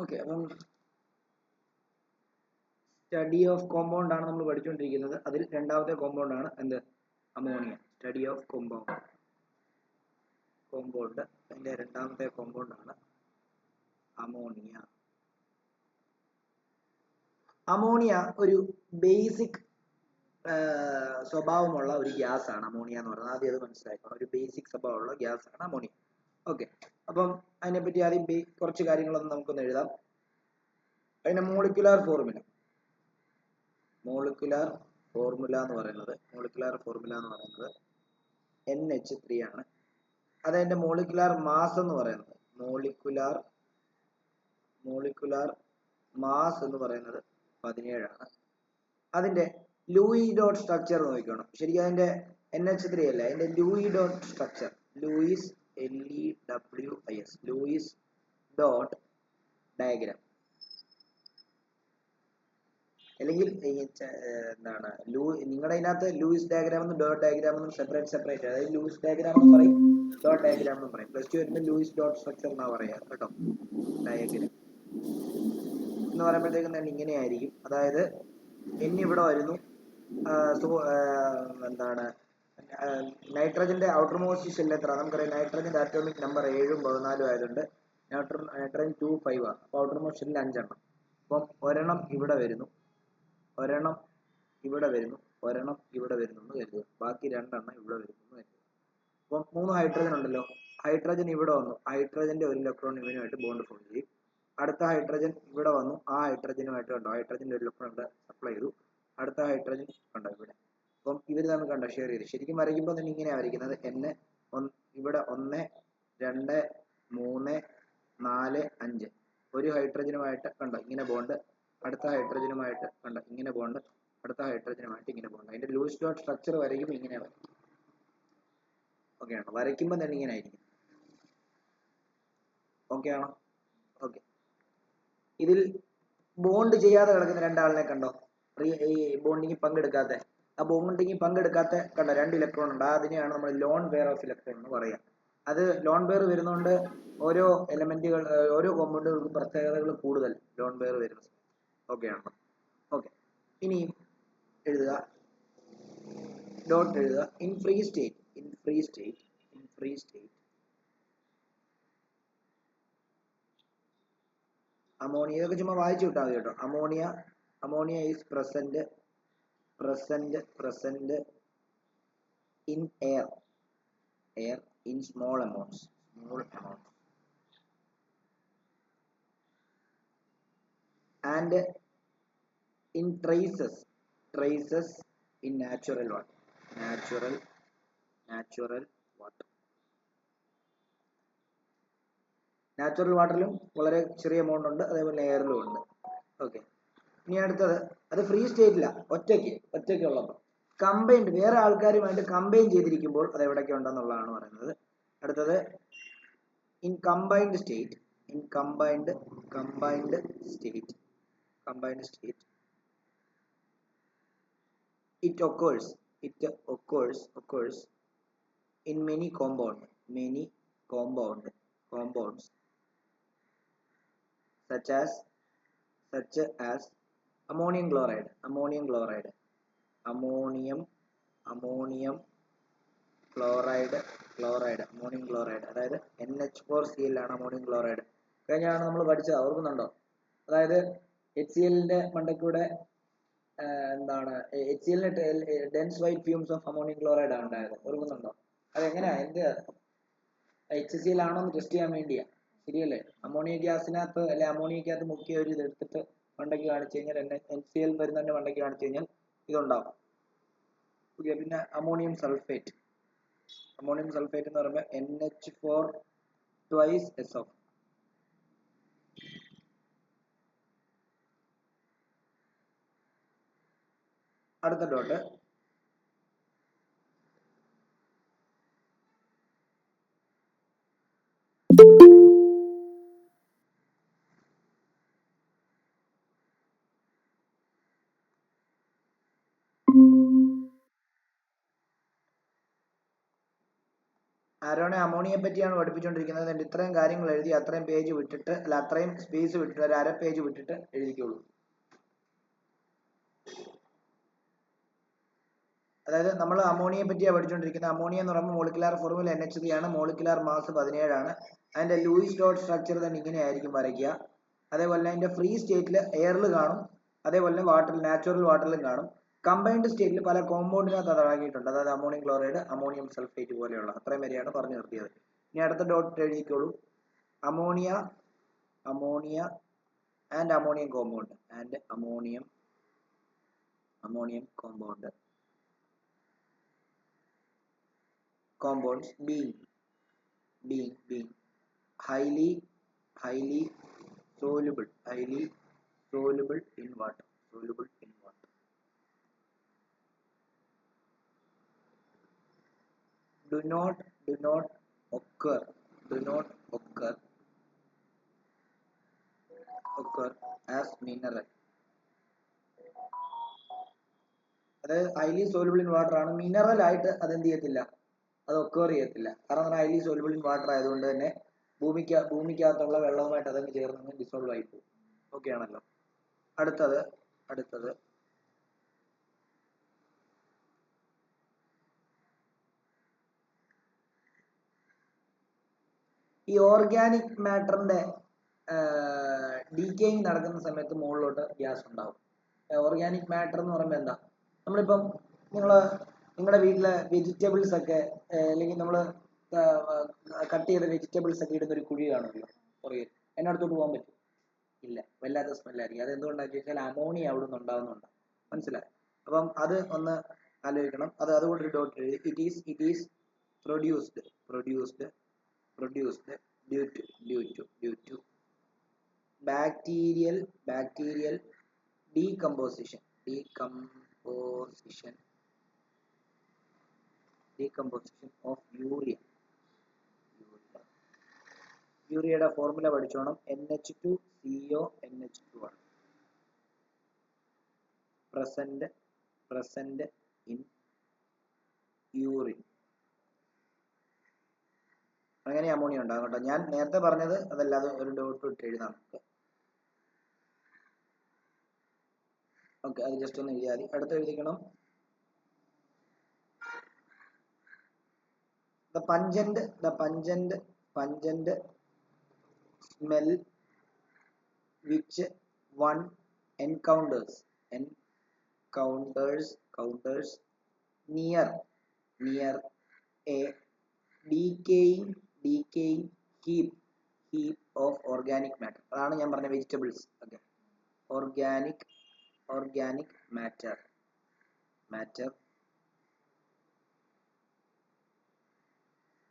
Okay, അപ്പം study of compound ആണ് നമ്മൾ പഠിച്ചുകൊണ്ടിരിക്കുന്നത്. അതിൽ രണ്ടാമത്തെ കോമ്പൗണ്ട് ആണ് എന്ത്? അമോണിയ. സ്റ്റഡി ഓഫ് കോമ്പൗണ്ട് അതിന്റെ രണ്ടാമത്തെ കോമ്പൗണ്ട് ആണ് അമോണിയ. അമോണിയ ഒരു ബേസിക് സ്വഭാവമുള്ള ഒരു ഗ്യാസ് ആണ് അമോണിയ എന്ന് പറയുന്നത്. ആദ്യം അത് മനസ്സിലാക്കണം. ഒരു ബേസിക് സ്വഭാവമുള്ള ഗ്യാസ് ആണ് അമോണിയ. ഓക്കെ, അപ്പം അതിനെപ്പറ്റി ആദ്യം കുറച്ച് കാര്യങ്ങളൊന്നും നമുക്കൊന്ന് എഴുതാം. അതിന്റെ മോളിക്കുലാർ ഫോർമുല എന്ന് പറയുന്നത് NH3 ആണ്. അതതിന്റെ മോളിക്കുലാർ മാസ് എന്ന് പറയുന്നത് മോളിക്കുലാർ മാസ് എന്ന് പറയുന്നത് 17 ആണ്. അതിന്റെ ലൂയി ഡോട്ട് സ്ട്രക്ചർ നോക്കണം. ശരിക്കും അതിന്റെ NH3 അല്ല, അതിന്റെ Lewis dot structure, Lewis dot diagram, അല്ലെങ്കിൽ എന്താണ് നിങ്ങളുടെ അതിനകത്ത് ലൂയിസ് ഡയഗ്രാം എന്നും ഡോട്ട് ഡയഗ്രാം എന്നും സെപ്പറേറ്റ്, അതായത് ലൂയിസ് ഡയഗ്രാം എന്ന് പറയും, ഡോട്ട് ഡയഗ്രാം എന്നും പറയും. പ്ലസ് 2 വരുമ്പോൾ ലൂയിസ് ഡോട്ട് സ്ട്രക്ചർ എന്നാ പറയാ കേട്ടോ. ഡയഗ്രാം എന്ന് പറയുമ്പോഴത്തേക്കും തന്നെ ഇങ്ങനെയായിരിക്കും. അതായത് ഇവിടെ വരുന്നു, എന്താണ് നൈട്രജന്റെ ഔട്ടർ മോസ്റ്റ് ഷെൽ എത്ര നമുക്കറിയാം. നൈട്രജന്റെ ആറ്റോമിക് നമ്പർ 7ഉം 14ഉം ആയതുകൊണ്ട് നൈട്രജൻ 2 5 ആണ്. അപ്പോൾ ഔട്ടർ മോസ്റ്റ് ഷെല്ലിൽ 5 എണ്ണം. അപ്പം ഒരെണ്ണം ഇവിടെ വരുന്നു എന്ന് കരുതുക. ബാക്കി 2 എണ്ണം ഇവിടെ വരുന്നു എന്ന് കരുതുക. അപ്പം 3 ഹൈഡ്രജൻ ഉണ്ടല്ലോ. ഹൈഡ്രജൻ ഇവിടെ വന്നു, ഹൈഡ്രജന്റെ ഒരു ഇലക്ട്രോൺ ഇവനുമായിട്ട് ബോണ്ട് ഫോം ചെയ്യും. അടുത്ത ഹൈഡ്രജൻ ഇവിടെ വന്നു, ആ ഹൈഡ്രജനുമായിട്ട് കണ്ടോ, ഹൈഡ്രജന്റെ ഒരു ഇലക്ട്രോൺ ഇവിടെ സപ്ലൈ ചെയ്തു. അടുത്ത ഹൈഡ്രജൻ കണ്ടോ ഇവിടെ. അപ്പം ഇവർ തമ്മിൽ കണ്ടോ ഷെയർ ചെയ്ത്. ശരിക്കും വരയ്ക്കുമ്പോൾ തന്നെ ഇങ്ങനെയാണ് വരയ്ക്കുന്നത്. ഇവിടെ 1 2 3 4 5 ഒരു ഹൈഡ്രജനുമായിട്ട് കണ്ടോ ഇങ്ങനെ ബോണ്ട്, അടുത്ത ഹൈഡ്രജനുമായിട്ട് കണ്ടോ ഇങ്ങനെ ബോണ്ട്, അടുത്ത ഹൈഡ്രജനുമായിട്ട് ഇങ്ങനെ ബോണ്ട്. അതിന്റെ ലൂയിസ് ഡോട്ട് സ്ട്രക്ചർ വരയ്ക്കുമ്പോൾ ഇങ്ങനെ വരയ്ക്കും. ഓക്കെ ആണോ? വരയ്ക്കുമ്പോൾ തന്നെ ഇങ്ങനെ ആയിരിക്കും. ഓക്കെ ആണോ? ഓക്കെ, ഇതിൽ ബോണ്ട് ചെയ്യാതെ കിടക്കുന്ന രണ്ടാളിനെ കണ്ടോ, ഈ ബോണ്ടിങ് പങ്കെടുക്കാത്ത. ആ ബോണ്ടിങ് പങ്കെടുക്കാത്ത കണ്ടോ 2 ഇലക്ട്രോൺ ഉണ്ട്. അതിനെയാണ് നമ്മൾ ലോൺ പെയർ ഓഫ് ഇലക്ട്രോൺ എന്ന് പറയാം. അത് ലോൺ പെയർ വരുന്നതുകൊണ്ട് ഓരോ എലമെന്റുകൾ, ഓരോ കോമ്പൗണ്ടുകൾക്കും പ്രത്യേകതകൾ കൂടുതൽ ലോൺ പെയർ വരുന്നത്. ഓക്കെ ആണോ? ഓക്കെ, ഇനി എഴുതുക, ഡോട്ട് എഴുതുക. ഇൻ ഫ്രീ സ്റ്റേറ്റ് അമോണിയ, ഇതൊക്കെ ചുമ്മാ വായിച്ചു വിട്ടാൽ മതി കേട്ടോ. Ammonia is present in air in small amounts and in traces in natural water. Natural വാട്ടറിലും വളരെ ചെറിയ എമൗണ്ട് ഉണ്ട്, അതേപോലെ എയറിലും ഉണ്ട്. ഓക്കെ, ഇനി അടുത്തത്, അത് ഫ്രീ സ്റ്റേറ്റില്ല, ഒറ്റയ്ക്കുള്ളപ്പോൾ. കമ്പൈൻഡ്, വേറെ ആൾക്കാരുമായിട്ട് കമ്പൈൻ ചെയ്തിരിക്കുമ്പോൾ അത് എവിടെയൊക്കെ ഉണ്ടെന്നുള്ളതാണ് പറയുന്നത്. അടുത്തത് in combined state it occurs in many compounds such as ammonium chloride, ammonium chloride, അതായത് NH4Cl ആണ് അമോണിയം ക്ലോറൈഡ്. കഴിഞ്ഞാണ് നമ്മൾ പഠിച്ചത്, ഓർക്കുന്നുണ്ടോ? അതായത് HCl-ന്റെ മണ്ടയ്ക്കൂടെ എന്താണ് HCl-ന് dense white fumes of ammonium chloride ആണ് ഉണ്ടായത്, ഓർക്കുന്നുണ്ടോ? അതെങ്ങനെയാ, എന്ത് HCl ആണോന്ന് ടെസ്റ്റ് ചെയ്യാൻ വേണ്ടിയാ, ശരിയല്ലേ? അമോണിയ ഗ്യാസിനകത്ത് അല്ലെ അമോണിയക്കകത്ത് മുക്കിയ ഒരു ഇത് എടുത്തിട്ട് മണ്ടയ്ക്ക് കാണിച്ചു കഴിഞ്ഞാൽ HCl വരുന്നതിന്റെ മണ്ടയ്ക്ക് കാണിച്ചു കഴിഞ്ഞാൽ ഇതുണ്ടാവും. ഓക്കെ, പിന്നെ അമോണിയം സൾഫേറ്റ് എന്ന് പറയുമ്പോൾ NH4 twice SO. അടുത്ത ഡോട്ട്, ആരോണെ അമോണിയെ പറ്റിയാണ് പഠിപ്പിച്ചുകൊണ്ടിരിക്കുന്നത്. എന്നിട്ട് ഇത്രയും കാര്യങ്ങൾ എഴുതി അത്രയും പേജ് വിട്ടിട്ട്, അല്ല അത്രയും സ്പേസ് വിട്ടിട്ട് ഒരു അര പേജ് വിട്ടിട്ട് എഴുതിക്കോളൂ. അതായത് നമ്മൾ അമോണിയെ പറ്റിയാണ് പഠിച്ചുകൊണ്ടിരിക്കുന്നത്. അമോണിയ എന്ന് പറയുമ്പോൾ മോളിക്കുലാർ ഫോർമുല NH3 ആണ്. മോളിക്കുലാർ മാസ് 17 ആണ്. അതിന്റെ ലൂയിസ് ഡോട്ട് സ്ട്രക്ചർ തന്നെ ഇങ്ങനെ ആയിരിക്കും വരയ്ക്കുക. അതേപോലെ അതിന്റെ ഫ്രീ സ്റ്റേറ്റിൽ എയറിൽ കാണും, അതേപോലെ വാട്ടറിൽ, നാച്ചുറൽ വാട്ടറിലും കാണും. കമ്പൈൻഡ് സ്റ്റേറ്റിൽ പല കോമ്പൗണ്ടിനകത്ത് അത് അടങ്ങിയിട്ടുണ്ട്. അതായത് അമോണിയം ക്ലോറൈഡ്, അമോണിയം സൾഫേറ്റ് പോലെയുള്ള. അത്രയും വരെയാണ് പറഞ്ഞു നിർത്തിയത്. ഇനി അടുത്ത ഡോട്ട് എഴുതിക്കോളൂ. Ammonia, ammonia and ammonium compound, and ammonium compound, compounds being highly soluble in water, do not occur as mineral. അതായത് ഹൈലി സോലുബിൾ ഇൻ വാട്ടർ ആണ്. മിനറൽ ആയിട്ട് അതെന്ത് ചെയ്യത്തില്ല, അത് ഒക്കർ ചെയ്യത്തില്ല. കാരണം ഹൈലി സോലുബിൾ ഇൻ വാട്ടർ ആയതുകൊണ്ട് തന്നെ ഭൂമിക്കകത്തുള്ള വെള്ളവുമായിട്ട് അതങ്ങ് ചേർന്ന് ഡിസോൾവ് ആയി പോകും. ഓക്കെ ആണല്ലോ. അടുത്തത് ഈ ഓർഗാനിക് മാറ്ററിന്റെ ഡീക്കേയിങ് നടക്കുന്ന സമയത്ത് മുകളിലോട്ട് ഗ്യാസ് ഉണ്ടാവും. ഓർഗാനിക് മാറ്റർ എന്ന് പറയുമ്പോൾ എന്താ, നമ്മളിപ്പം നിങ്ങളുടെ വീട്ടിലെ വെജിറ്റബിൾസ് ഒക്കെ, അല്ലെങ്കിൽ നമ്മൾ കട്ട് ചെയ്ത വെജിറ്റബിൾസ് ഒക്കെ ഇടുന്ന ഒരു കുഴി കാണുമല്ലോ പുറകെ, അതിനടുത്തോട്ട് പോകാൻ പറ്റും? ഇല്ല, വല്ലാത്ത സ്മെല്ലായിരിക്കും. അത് എന്തുകൊണ്ടാണെന്ന് വെച്ചാൽ അമോണിയ അവിടെ നിന്ന് ഉണ്ടാവുന്നുണ്ട്. മനസ്സിലായി? അപ്പം അത് ഒന്ന് ആലോചിക്കണം. അതുകൊണ്ട് ഒരു ഡോട്ട് എഴുതി. It is produced due to bacterial decomposition of urea. യൂറിയയുടെ ഫോർമുല പഠിച്ചോണം. NH2CO NH2 ആണ്. present in urine. അങ്ങനെ അമോണിയ ഉണ്ടാകും കേട്ടോ. ഞാൻ നേരത്തെ പറഞ്ഞത് അതല്ലാതെ ഒരു ഡോട്ട് ഇട്ട് എഴുതാം നമുക്ക്. ഓക്കെ, അത് ജസ്റ്റ് ഒന്ന് എഴുതിയാൽ മതി. അടുത്ത് എഴുതിക്കണം. the pungent smell which one encounters near a decaying heap of organic matter. അതാണ് ഞാൻ പറഞ്ഞ വെജിറ്റബിൾസ്. ഓക്കെ, organic matter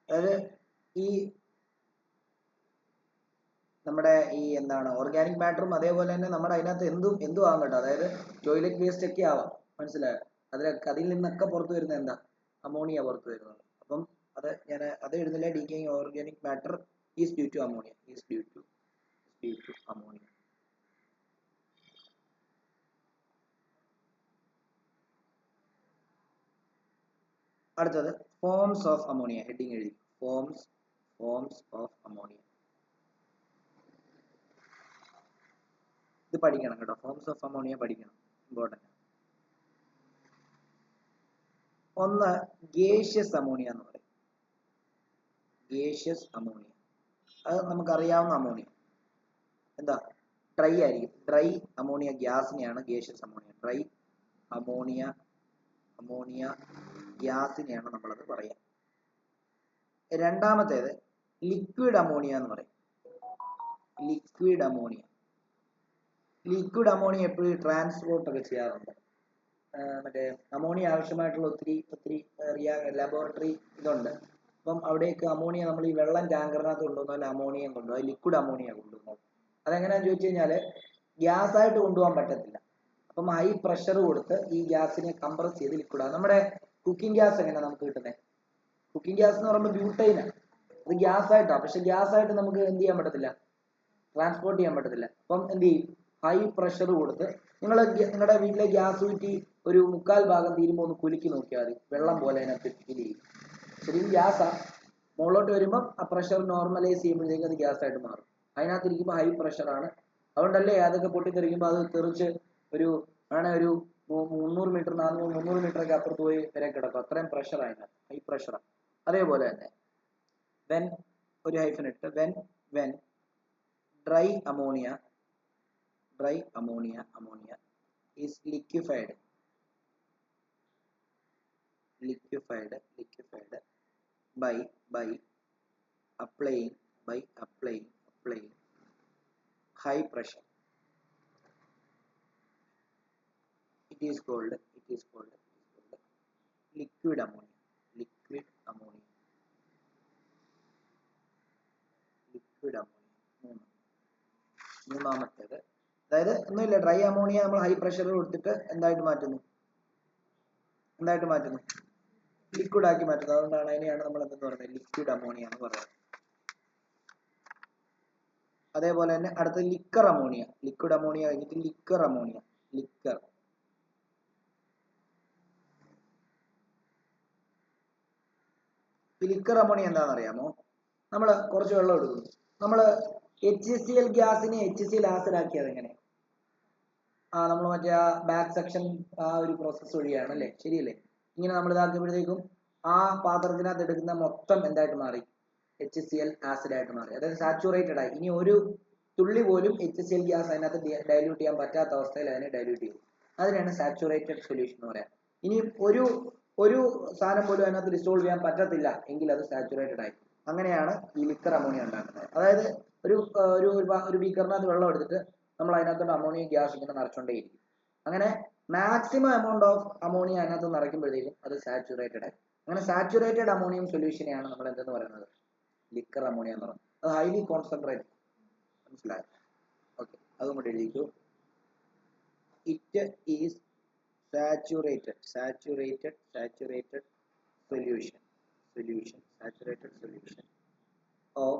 അതായത് ഈ നമ്മുടെ ഈ എന്താണ് ഓർഗാനിക് മാറ്ററും അതേപോലെ തന്നെ നമ്മുടെ അതിനകത്ത് എന്തും ആവാം കേട്ടോ. അതായത് ടോയ്ലറ്റ് വേസ്റ്റ് ഒക്കെ ആവാം. മനസ്സിലായോ? അതിൽ നിന്നൊക്കെ പുറത്തു വരുന്ന എന്താ, അമോണിയ പുറത്തു വരുന്നത്. അപ്പം അത് എഴുതുന്നില്ല. Decaying organic matter is due to ammonia. അടുത്തത് ഫോംസ് ഓഫ് അമോണിയ. ഹെഡിങ് എഴുതി. Forms of ammonia. ഇത് പഠിക്കണം കേട്ടോ. ഫോംസ് ഓഫ് അമോണിയ പഠിക്കണം, ഇമ്പോർട്ടൻ്റ്. ഒന്ന് ഗേഷ്യസ് അമോണിയ എന്ന് പറയും. ഗേഷ്യസ് അമോണിയ അത് നമുക്കറിയാവുന്ന അമോണിയ എന്താ, ഡ്രൈ ആയിരിക്കും. ഡ്രൈ അമോണിയ ഗ്യാസിനെയാണ് ഗേഷ്യസ് അമോണിയ. ഡ്രൈ അമോണിയ ഗ്യാസിനെയാണ് നമ്മളത് പറയാം. രണ്ടാമത്തേത് ലിക്വിഡ് അമോണിയ എന്ന് പറയും. ലിക്വിഡ് അമോണിയ എപ്പോഴും ട്രാൻസ്പോർട്ട് ഒക്കെ ചെയ്യാറുണ്ട്. മറ്റേ അമോണിയ ആവശ്യമായിട്ടുള്ള ഒത്തിരി ലബോറട്ടറി ഇതുണ്ട്. അപ്പം അവിടേക്ക് അമോണിയ നമ്മൾ ഈ വെള്ളം ടാങ്കറിനകത്ത് കൊണ്ടുവന്നാൽ അമോണിയം കൊണ്ടുപോകും. ലിക്വിഡ് അമോണിയ കൊണ്ടുപോകുന്നത് അതെങ്ങനെയാണെന്ന് ചോദിച്ചു കഴിഞ്ഞാൽ ഗ്യാസ് ആയിട്ട് കൊണ്ടുപോകാൻ പറ്റത്തില്ല. അപ്പം ഹൈ പ്രഷർ കൊടുത്ത് ഈ ഗ്യാസിനെ കംപ്രസ് ചെയ്ത് ലിക്വിഡാണ്. നമ്മുടെ കുക്കിംഗ് ഗ്യാസ് എങ്ങനെയാണ് നമുക്ക് കിട്ടുന്നത്? കുക്കിംഗ് ഗ്യാസ് എന്ന് പറയുമ്പോൾ ബ്യൂട്ടൈനാണ്. അത് ഗ്യാസ് ആയിട്ടാണ്. പക്ഷെ ഗ്യാസ് ആയിട്ട് നമുക്ക് എന്ത് ചെയ്യാൻ പറ്റത്തില്ല, ട്രാൻസ്പോർട്ട് ചെയ്യാൻ പറ്റത്തില്ല. അപ്പം എന്ത് ചെയ്യും, ഹൈ പ്രഷർ കൊടുത്ത് നിങ്ങളുടെ വീട്ടിലെ ഗ്യാസ് ഊറ്റി ഒരു 1/4 ഭാഗം തീരുമ്പോൾ ഒന്ന് കുലുക്കി നോക്കിയാൽ മതി, വെള്ളം പോലെ അതിനകത്ത് ഫീൽ ചെയ്യും. ശരിക്കും ഗ്യാസാ, മുകളിലോട്ട് വരുമ്പോൾ ആ പ്രഷർ നോർമലൈസ് ചെയ്യുമ്പോഴത്തേക്ക് അത് ഗ്യാസ് ആയിട്ട് മാറും. അതിനകത്തിരിക്കുമ്പോൾ ഹൈ പ്രഷറാണ്. അതുകൊണ്ടല്ലേ അതൊക്കെ പൊട്ടിത്തെറിക്കുമ്പോൾ അത് തെറിച്ച് ഒരു 300 മീറ്റർ 300 മീറ്റർ ഒക്കെ അപ്പുറത്ത് പോയി വരെ കിടക്കും. അത്രയും പ്രഷർ അതിനകത്ത്, ഹൈ പ്രഷറാണ്. അതേപോലെ തന്നെ വെൻ ഒരു ഹൈഫൻ ഇട്ട് when dry ammonia is liquefied by applying high pressure, it is called liquid ammonia. മൂന്നാമത്തേത്, അതായത് ഒന്നുമില്ല, ഡ്രൈ അമോണിയ നമ്മൾ ഹൈ പ്രഷറിൽ കൊടുത്തിട്ട് എന്തായിട്ട് മാറ്റുന്നു, ലിക്വിഡ് ആക്കി മാറ്റുന്നത്. അതുകൊണ്ടാണ് അതിനെയാണ് നമ്മൾ എന്തെന്ന് പറയുന്നത്, ലിക്വിഡ് അമോണിയ എന്ന് പറയുന്നത്. അതേപോലെ തന്നെ അടുത്ത ലിക്കർ അമോണിയ. ലിക്വിഡ് അമോണിയ കഴിഞ്ഞിട്ട് ലിക്കർ അമോണിയ. ലിക്കർ അമോണിയ എന്താണെന്ന് അറിയാമോ? നമ്മൾ കുറച്ച് വെള്ളം എടുക്കുന്നു, നമ്മൾ HCl ഗ്യാസിനെ HCl ആസിഡ് ആക്കിയത് എങ്ങനെ? നമ്മൾ മറ്റേ ആ ബാക്ക് സെക്ഷൻ ആ ഒരു പ്രോസസ്സ് വഴിയാണ് അല്ലേ, ശരിയല്ലേ? ഇങ്ങനെ നമ്മൾ ഇതാക്കുമ്പോഴത്തേക്കും ആ പാത്രത്തിനകത്ത് എടുക്കുന്ന മൊത്തം എന്തായിട്ട് മാറി, HCl ആസിഡ് ആയിട്ട് മാറി. അതായത് സാച്ചുറേറ്റഡ് ആയി. ഇനി ഒരു തുള്ളി പോലും HCl ഗ്യാസ് അതിനകത്ത് ഡൈല്യൂട്ട് ചെയ്യാൻ പറ്റാത്ത അവസ്ഥയിൽ അതിനെ ഡൈല്യൂട്ട് ചെയ്യും. അതിനാണ് സാച്ചുറേറ്റഡ് സൊല്യൂഷൻ എന്ന് പറയാം. ഇനി ഒരു സാധനം പോലും അതിനകത്ത് ഡിസോൾവ് ചെയ്യാൻ പറ്റത്തില്ല എങ്കിൽ അത് സാച്ചുറേറ്റഡ് ആയി. അങ്ങനെയാണ് ഈ ലിക്കർ അമോണിയ ഉണ്ടാക്കുന്നത്. അതായത് ഒരു ബീക്കറിനകത്ത് വെള്ളം എടുത്തിട്ട് നമ്മൾ അതിനകത്തോട്ട് അമോണിയ ഗ്യാസ് ഇങ്ങനെ നിറച്ചുകൊണ്ടേയിരിക്കും. അങ്ങനെ മാക്സിമം എമൗണ്ട് ഓഫ് അമോണിയ അതിനകത്ത് നിറയ്ക്കുമ്പോഴത്തേക്കും അത് സാച്ചുറേറ്റഡ് ആയി. അങ്ങനെ സാച്ചുറേറ്റഡ് അമോണിയം സൊല്യൂഷനെയാണ് നമ്മൾ എന്തെന്ന് പറയുന്നത്, ലിക്കർ അമോണിയ എന്ന് പറയുന്നത്. അത് ഹൈലി കോൺസെൻട്രേറ്റഡ്. മനസ്സിലായോ? ഓക്കെ, അതും കൂടെ എഴുതിക്കൂ. It is saturated solution of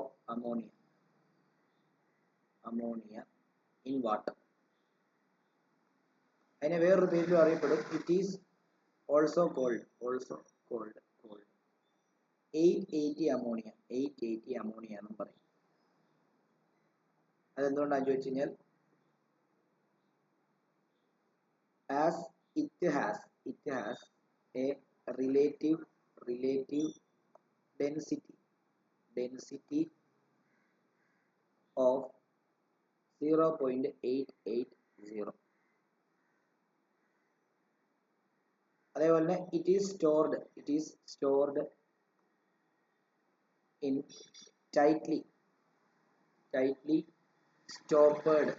ammonia in water. അതിനെ വേറൊരു പേരിലും അറിയപ്പെടും. It is also called 880 ammonia എന്നും പറയും. അതെന്തുകൊണ്ടാണെന്ന് ചോദിച്ചു കഴിഞ്ഞാൽ, as it has a relative density of 0.880. അതേപോലെ തന്നെ it is stored in tightly stoppered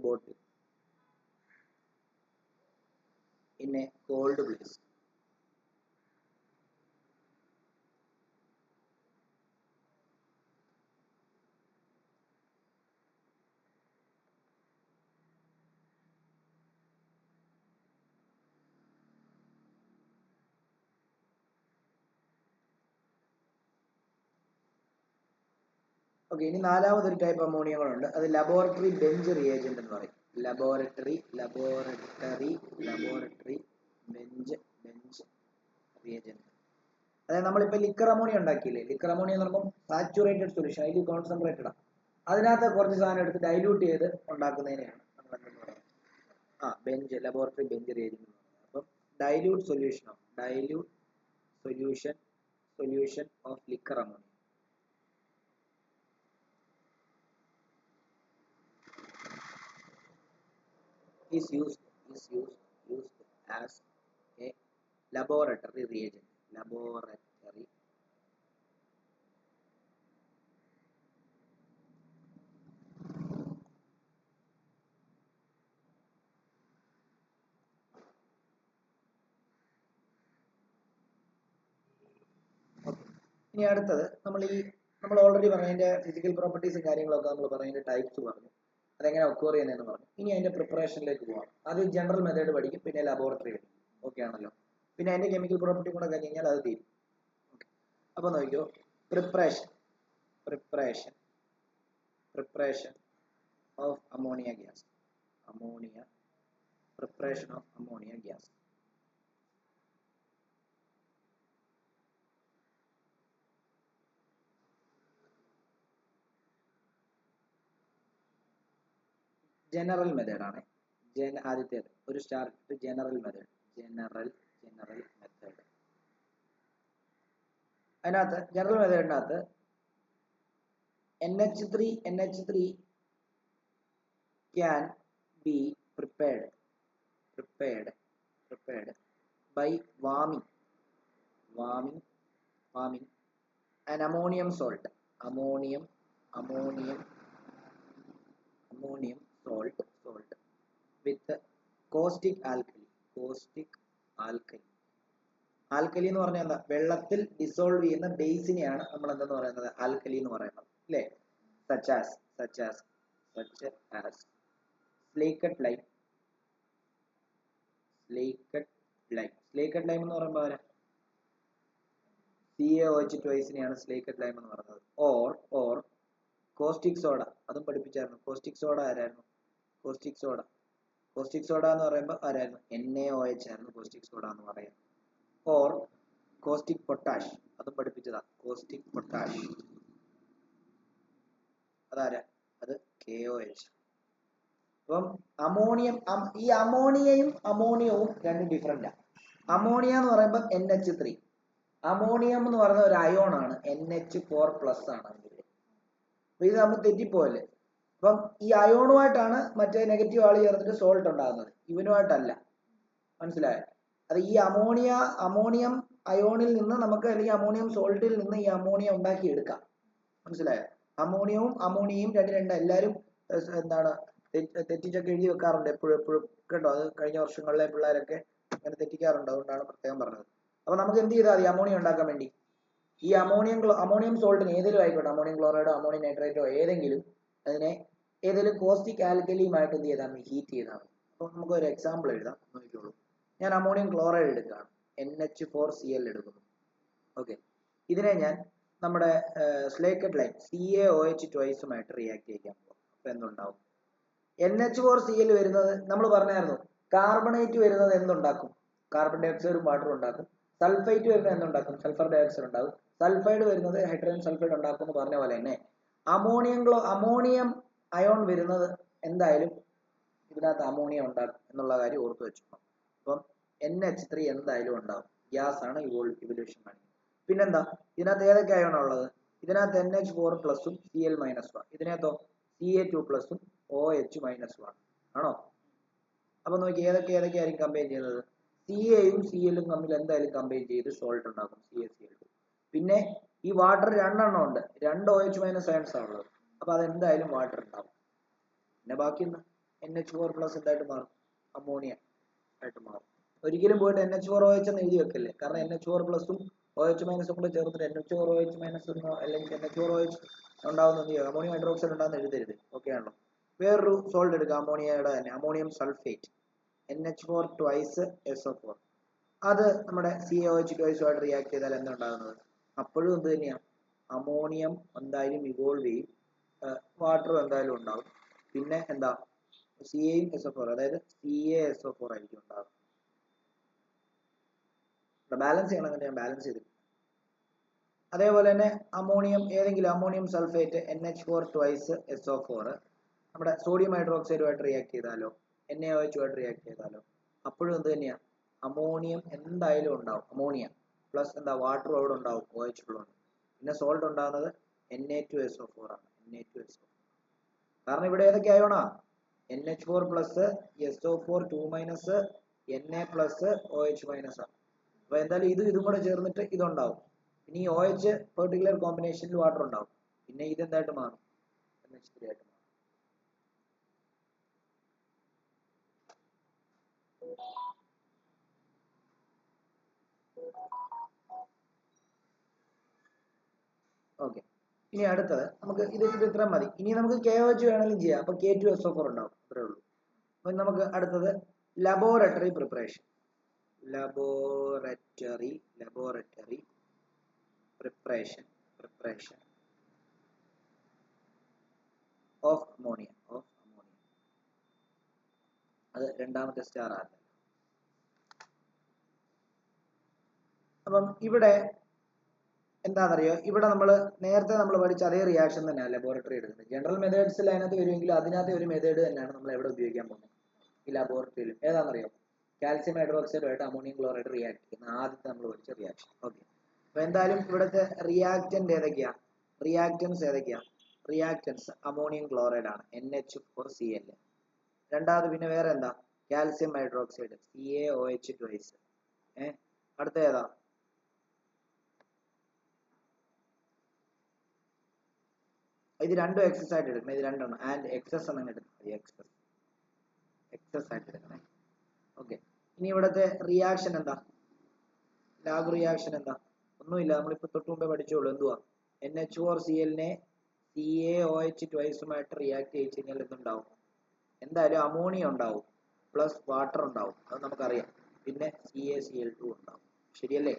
bottle in a cold place. Okay, ഇനി നാലാമതൊരു ടൈപ്പ് അമോണിയകളുണ്ട്. അത് ലബോറട്ടറി ബെഞ്ച് റിയേജന്റ് എന്ന് പറയും. Laboratory bench reagent. അതായത് നമ്മളിപ്പോൾ ലിക്കർ അമോണിയ ഉണ്ടാക്കിയില്ലേ, ലിക്കർ അമോണിയ എന്ന് പറയുമ്പോൾ സാച്ചുറേറ്റഡ് സൊല്യൂഷൻ, അതിൽ കോൺസെൻട്രേറ്റഡ് ആണ്. അതിനകത്ത് കുറച്ച് സാധനം എടുത്ത് ഡൈല്യൂട്ട് ചെയ്ത് ഉണ്ടാക്കുന്നതിനെയാണ് നമ്മൾ എന്തെന്ന് പറയുന്നത്, ലബോറട്ടറി ബെഞ്ച് റിയേജന്റ് എന്ന് പറയുന്നത്. അപ്പം dilute solution of liquor ammonia is used as a laboratory reagent. ഇനി അടുത്തത് നമ്മൾ ഓൾറെഡി പറഞ്ഞതിന്റെ ഫിസിക്കൽ പ്രോപ്പർട്ടീസും കാര്യങ്ങളൊക്കെ നമ്മൾ പറഞ്ഞതിന്റെ ടൈപ്സ് പറഞ്ഞു, അതെങ്ങനെ ഒക്കൂർ ചെയ്യുന്നതെന്ന് പറഞ്ഞു. ഇനി അതിന്റെ പ്രിപ്പറേഷനിലേക്ക് പോകാം. ആദ്യം ജനറൽ മെത്തേഡ് പഠിക്കും, പിന്നെ ലബോറട്ടറി പഠിക്കും. ഓക്കെ ആണല്ലോ? പിന്നെ അതിന്റെ കെമിക്കൽ പ്രോപ്പർട്ടി കൂടെ കഴിഞ്ഞ് കഴിഞ്ഞാൽ അത് തീരും. അപ്പോൾ നോക്കിയോ, preparation of ammonia gas. General method ആണ്. ആദ്യത്തേത് ഒരു star general method. General method. അതിനകത്ത് general മെത്തേഡിനകത്ത് NH3 can be prepared by warming an ammonium salt with caustic alkali. Alkali എന്ന് പറഞ്ഞാൽ എന്താ? വെള്ളത്തിൽ ഡിസോൾവ് ചെയ്യുന്ന ബേസിനെയാണ് നമ്മൾ എന്തെന്ന് പറയുന്നത്? ആൽക്കലി എന്ന് പറയുന്നത് അല്ലേ? such as slaked lime എന്ന് പറയുമ്പോൾ ആരാ? CaOH twice-നെയാണ് slaked lime എന്ന് പറയുന്നത്. or caustic soda. അതും പഠിപ്പിച്ചായിരുന്നു. caustic soda ആരായിരുന്നു? caustic soda എന്ന് പറയുമ്പോൾ ആരായിരുന്നു? NaOH ആയിരുന്നു caustic soda എന്ന് പറയുന്നത്. or caustic potash. അതും പഠിപ്പിച്ചതാ. caustic potash അതാരാ? അത് KOH. അപ്പം ഈ അമോണിയവും രണ്ടും ഡിഫറെന്റ് ആണ്. അമോണിയ എന്ന് പറയുമ്പോൾ NH3. അമോണിയം എന്ന് പറയുന്ന ഒരു അയോൺ ആണ്. NH4+ ആണ്. അപ്പൊ ഇത് നമ്മൾ തെറ്റിപ്പോയല്ലേ. അപ്പം ഈ അയോണുമായിട്ടാണ് മറ്റേ നെഗറ്റീവ് ആള് ചേർത്തിട്ട് സോൾട്ട് ഉണ്ടാകുന്നത്, ഇവനുമായിട്ടല്ല. മനസ്സിലായോ? അത് ഈ അമോണിയം അയോണിൽ നിന്ന് നമുക്ക്, അല്ലെങ്കിൽ അമോണിയം സോൾട്ടിൽ നിന്ന് ഈ അമോണിയ ഉണ്ടാക്കി എടുക്കാം. മനസ്സിലായോ? അമോണിയയും രണ്ട് എല്ലാവരും എന്താണ് തെറ്റിച്ചൊക്കെ എഴുതി വെക്കാറുണ്ട് എപ്പോഴും കേട്ടോ. അത് കഴിഞ്ഞ വർഷങ്ങളിലെ പിള്ളേരൊക്കെ അങ്ങനെ തെറ്റിക്കാറുണ്ട്. അതുകൊണ്ടാണ് പ്രത്യേകം പറഞ്ഞത്. അപ്പൊ നമുക്ക് എന്ത് ചെയ്താൽ മതി? അമോണിയ ഉണ്ടാക്കാൻ വേണ്ടി ഈ അമോണിയം സോൾട്ടിന് ഏതെങ്കിലും ആയിക്കോട്ടെ, അമോണിയം ക്ലോറൈഡോ അമോണിയം നൈട്രേറ്റോ ഏതെങ്കിലും, അതിനെ ഏതെങ്കിലും കോസ്റ്റിക് ആൽക്കലിയുമായിട്ട് എന്ത് ചെയ്താൽ മതി? ഹീറ്റ് ചെയ്താൽ മതി. അപ്പൊ നമുക്ക് ഒരു എക്സാമ്പിൾ എഴുതാം, നോക്കിക്കോളൂ. ഞാൻ അമോണിയം ക്ലോറൈഡ് എടുക്കുകയാണ്. NH4Cl എടുക്കുന്നു. ഓക്കെ, ഇതിനെ ഞാൻ നമ്മുടെ സ്ലേക്കഡ് ലൈം CaOH twice-ഉമായിട്ട് റിയാക്ട് ചെയ്യാൻ പോകും. അപ്പൊ എന്തുണ്ടാവും? NH4Cl വരുന്നത് നമ്മൾ പറഞ്ഞായിരുന്നു. കാർബണേറ്റ് വരുന്നത് എന്തുണ്ടാക്കും? കാർബൺ ഡൈ ഓക്സൈഡും വാട്ടറും ഉണ്ടാക്കും. സൾഫൈറ്റ് വരുന്നത് എന്തുണ്ടാക്കും? സൾഫർ ഡൈ ഓക്സൈഡ് ഉണ്ടാകും. സൾഫൈഡ് വരുന്നത് ഹൈഡ്രജൻ സൾഫൈഡ് ഉണ്ടാക്കും എന്ന് പറഞ്ഞ പോലെ തന്നെ അമോണിയം അയോൺ വരുന്നത് എന്തായാലും ഇതിനകത്ത് അമോണിയ ഉണ്ടാകും എന്നുള്ള കാര്യം ഓർത്തു വെച്ചോളാം. അപ്പം NH3 എന്തായാലും ഉണ്ടാകും. ഗ്യാസ് ആണ് ഇവല്യൂഷൻ കാണിക്കുന്നത്. പിന്നെന്താ ഇതിനകത്ത് ഏതൊക്കെ അയോണാണ് ഉള്ളത്? ഇതിനകത്ത് NH4+ഉം Cl-1. ഇതിനകത്തോ Ca2+ഉം OH-1 ആണോ? അപ്പൊ നോക്കി ഏതൊക്കെയായിരിക്കും കമ്പൈൻ ചെയ്യുന്നത്? Caയും Clഉം തമ്മിൽ എന്തായാലും കമ്പൈൻ ചെയ്ത് സോൾട്ട് ഉണ്ടാക്കും, CaCl2. പിന്നെ ഈ വാട്ടർ 2 എണ്ണം ഉണ്ട്. 2 OH- അയൺസ് ആണുള്ളത്. അപ്പൊ അതെന്തായാലും വാട്ടർ ഉണ്ടാവും. പിന്നെ ബാക്കി NH4+ എന്തായിട്ട് മാറും? അമോണിയ ആയിട്ട് മാറും. ഒരിക്കലും പോയിട്ട് NH4OH എന്ന് എഴുതി വെക്കല്ലേ. കാരണം NH4+ഉം OH- കൂടെ ചേർത്തിട്ട് NH4OH- അല്ലെങ്കിൽ NH4OH ഉണ്ടാവുന്ന അമോണിയം ഹൈഡ്രോക്സൈഡ് ഉണ്ടാകുന്ന എഴുതരുത്. ഓക്കെ ആണല്ലോ. വേറൊരു സോൾട്ട് എടുക്കുക, അമോണിയയുടെ തന്നെ, ammonium sulphate, NH4 twice SO4. അത് നമ്മുടെ CaOH twice-ആയിട്ട് റിയാക്ട് ചെയ്താൽ എന്താ ഉണ്ടാകുന്നത്? അപ്പോഴും എന്ത് തന്നെയാണ്? അമോണിയം എന്തായാലും ഇവോൾവ് ചെയ്യും, വാട്ടറും എന്തായാലും ഉണ്ടാവും. പിന്നെ എന്താ? Caയും SO4, അതായത് CaSO4 ആയിരിക്കും ഉണ്ടാകും. ബാലൻസ് ചെയ്യണമെങ്കിൽ ഞാൻ ബാലൻസ് ചെയ്തിട്ടുണ്ട്. അതേപോലെ തന്നെ ഏതെങ്കിലും ammonium sulphate NH4 twice SO4 നമ്മുടെ സോഡിയം ഹൈഡ്രോക്സൈഡുമായിട്ട് റിയാക്ട് ചെയ്താലോ, NaOH-ആയിട്ട് റിയാക്ട് ചെയ്താലോ, അപ്പോഴും എന്ത് തന്നെയാണ്? അമോണിയം എന്തായാലും ഉണ്ടാവും. അമോണിയ പ്ലസ് എന്താ? വാട്ടറും അവിടെ ഉണ്ടാവും, OH ഉള്ളതുകൊണ്ട്. പിന്നെ സോൾട്ട് ഉണ്ടാകുന്നത് Na2SO4 ആണ്. Na2SO4 കാരണം ഇവിടെ ഏതൊക്കെ അയോണാ? NH4+, SO4 2-, Na+ OH- ആണ്. അപ്പൊ എന്തായാലും ഇതും കൂടെ ചേർന്നിട്ട് ഇതുണ്ടാവും. ഇനി OH പെർട്ടിക്കുലർ കോമ്പിനേഷനിൽ വാട്ടർ ഉണ്ടാവും. പിന്നെ ഇതെന്തായിട്ട് മാറും? NH3 ആയിട്ട് മാറും. ഓക്കെ, ഇനി അടുത്തത് നമുക്ക് ഇത് ഇത്ര മതി. ഇനി നമുക്ക് KOH വേണമെങ്കിലും ചെയ്യാം. അപ്പൊ K2SO4 ഉണ്ടാവും. അത്രേ ഉള്ളൂ. അപ്പൊ നമുക്ക് അടുത്തത് laboratory preparation. Laboratory preparation of ammonia. അത് രണ്ടാമത്തെ സ്റ്റാർ ആണ്. അപ്പം ഇവിടെ എന്താണെന്നറിയോ, ഇവിടെ നമ്മൾ നേരത്തെ നമ്മൾ പഠിച്ച അതേ റിയാക്ഷൻ തന്നെയാണ് ലബോറട്ടറി എടുക്കുന്നത്. ജനറൽ മെത്തേഡ്സിൽ അതിനകത്ത് വരുമെങ്കിലും അതിനകത്ത് ഒരു മെത്തേഡ് തന്നെയാണ് നമ്മൾ എവിടെ ഉപയോഗിക്കാൻ പോകുന്നത്, ഈ ലബോറട്ടറിയിൽ. ഏതാണെന്നറിയോ, കാൽസ്യം ഹൈഡ്രോക്സൈഡുമായിട്ട് അമോണിയം ക്ലോറൈഡ് റിയാക്ട് ചെയ്യുന്ന ആദ്യത്തെ നമ്മൾ പഠിച്ച റിയാക്ഷൻ. ഓക്കെ, അപ്പോൾ എന്തായാലും ഇവിടുത്തെ റിയാക്റ്റന്റ് ഏതൊക്കെയാ, റിയാക്റ്റൻസ് ഏതൊക്കെയാ, റിയാക്റ്റൻസ് അമോണിയം ക്ലോറൈഡ് ആണ്, NH4Cl. രണ്ടാമത് പിന്നെ വേറെ എന്താ, കാൽസ്യം ഹൈഡ്രോക്സൈഡ് CaOH ട്വൈസ്. അടുത്ത ഏതാ, ഇത് രണ്ടും എക്സസ് ആയിട്ട് എടുക്കണം, ഇത് രണ്ടെണ്ണം ആൻഡ് എക്സസ് എന്ന് എടുക്കണം, എക്സസ് ആയിട്ട് എടുക്കണേ. ഓക്കെ, ഇനി ഇവിടുത്തെ റിയാക്ഷൻ എന്താ, ലാബ് റിയാക്ഷൻ എന്താ, ഒന്നുമില്ല, നമ്മളിപ്പോൾ തൊട്ട് മുമ്പേ പഠിച്ചോളൂ. എന്തുവാ, NH4Cl-നെ CaOH ട്വൈസുമായിട്ട് റിയാക്ട് ചെയ്ത് കഴിഞ്ഞാൽ എന്തുണ്ടാവും, എന്തായാലും അമോണിയ ഉണ്ടാവും പ്ലസ് വാട്ടർ ഉണ്ടാവും, അത് നമുക്കറിയാം. പിന്നെ CaCl2 ഉണ്ടാവും, ശരിയല്ലേ?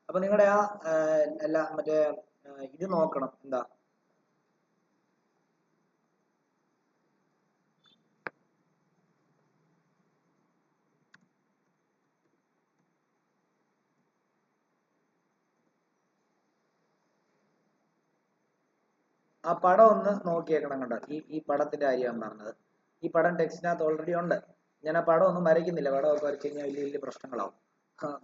അപ്പൊ നിങ്ങളുടെ ആ അല്ല മറ്റേ ഇത് നോക്കണം, എന്താ, ആ പടം ഒന്ന് നോക്കിയേക്കണം കണ്ടോ. ഈ പടത്തിന്റെ കാര്യമാണ് പറഞ്ഞത്. ഈ പടം ടെക്സ്റ്റിനകത്ത് ഓൾറെഡി ഉണ്ട്. ഞാൻ ആ പടം ഒന്നും വരയ്ക്കുന്നില്ല, പടമൊക്കെ വരച്ചു കഴിഞ്ഞാൽ വലിയ വലിയ പ്രശ്നങ്ങളാവും.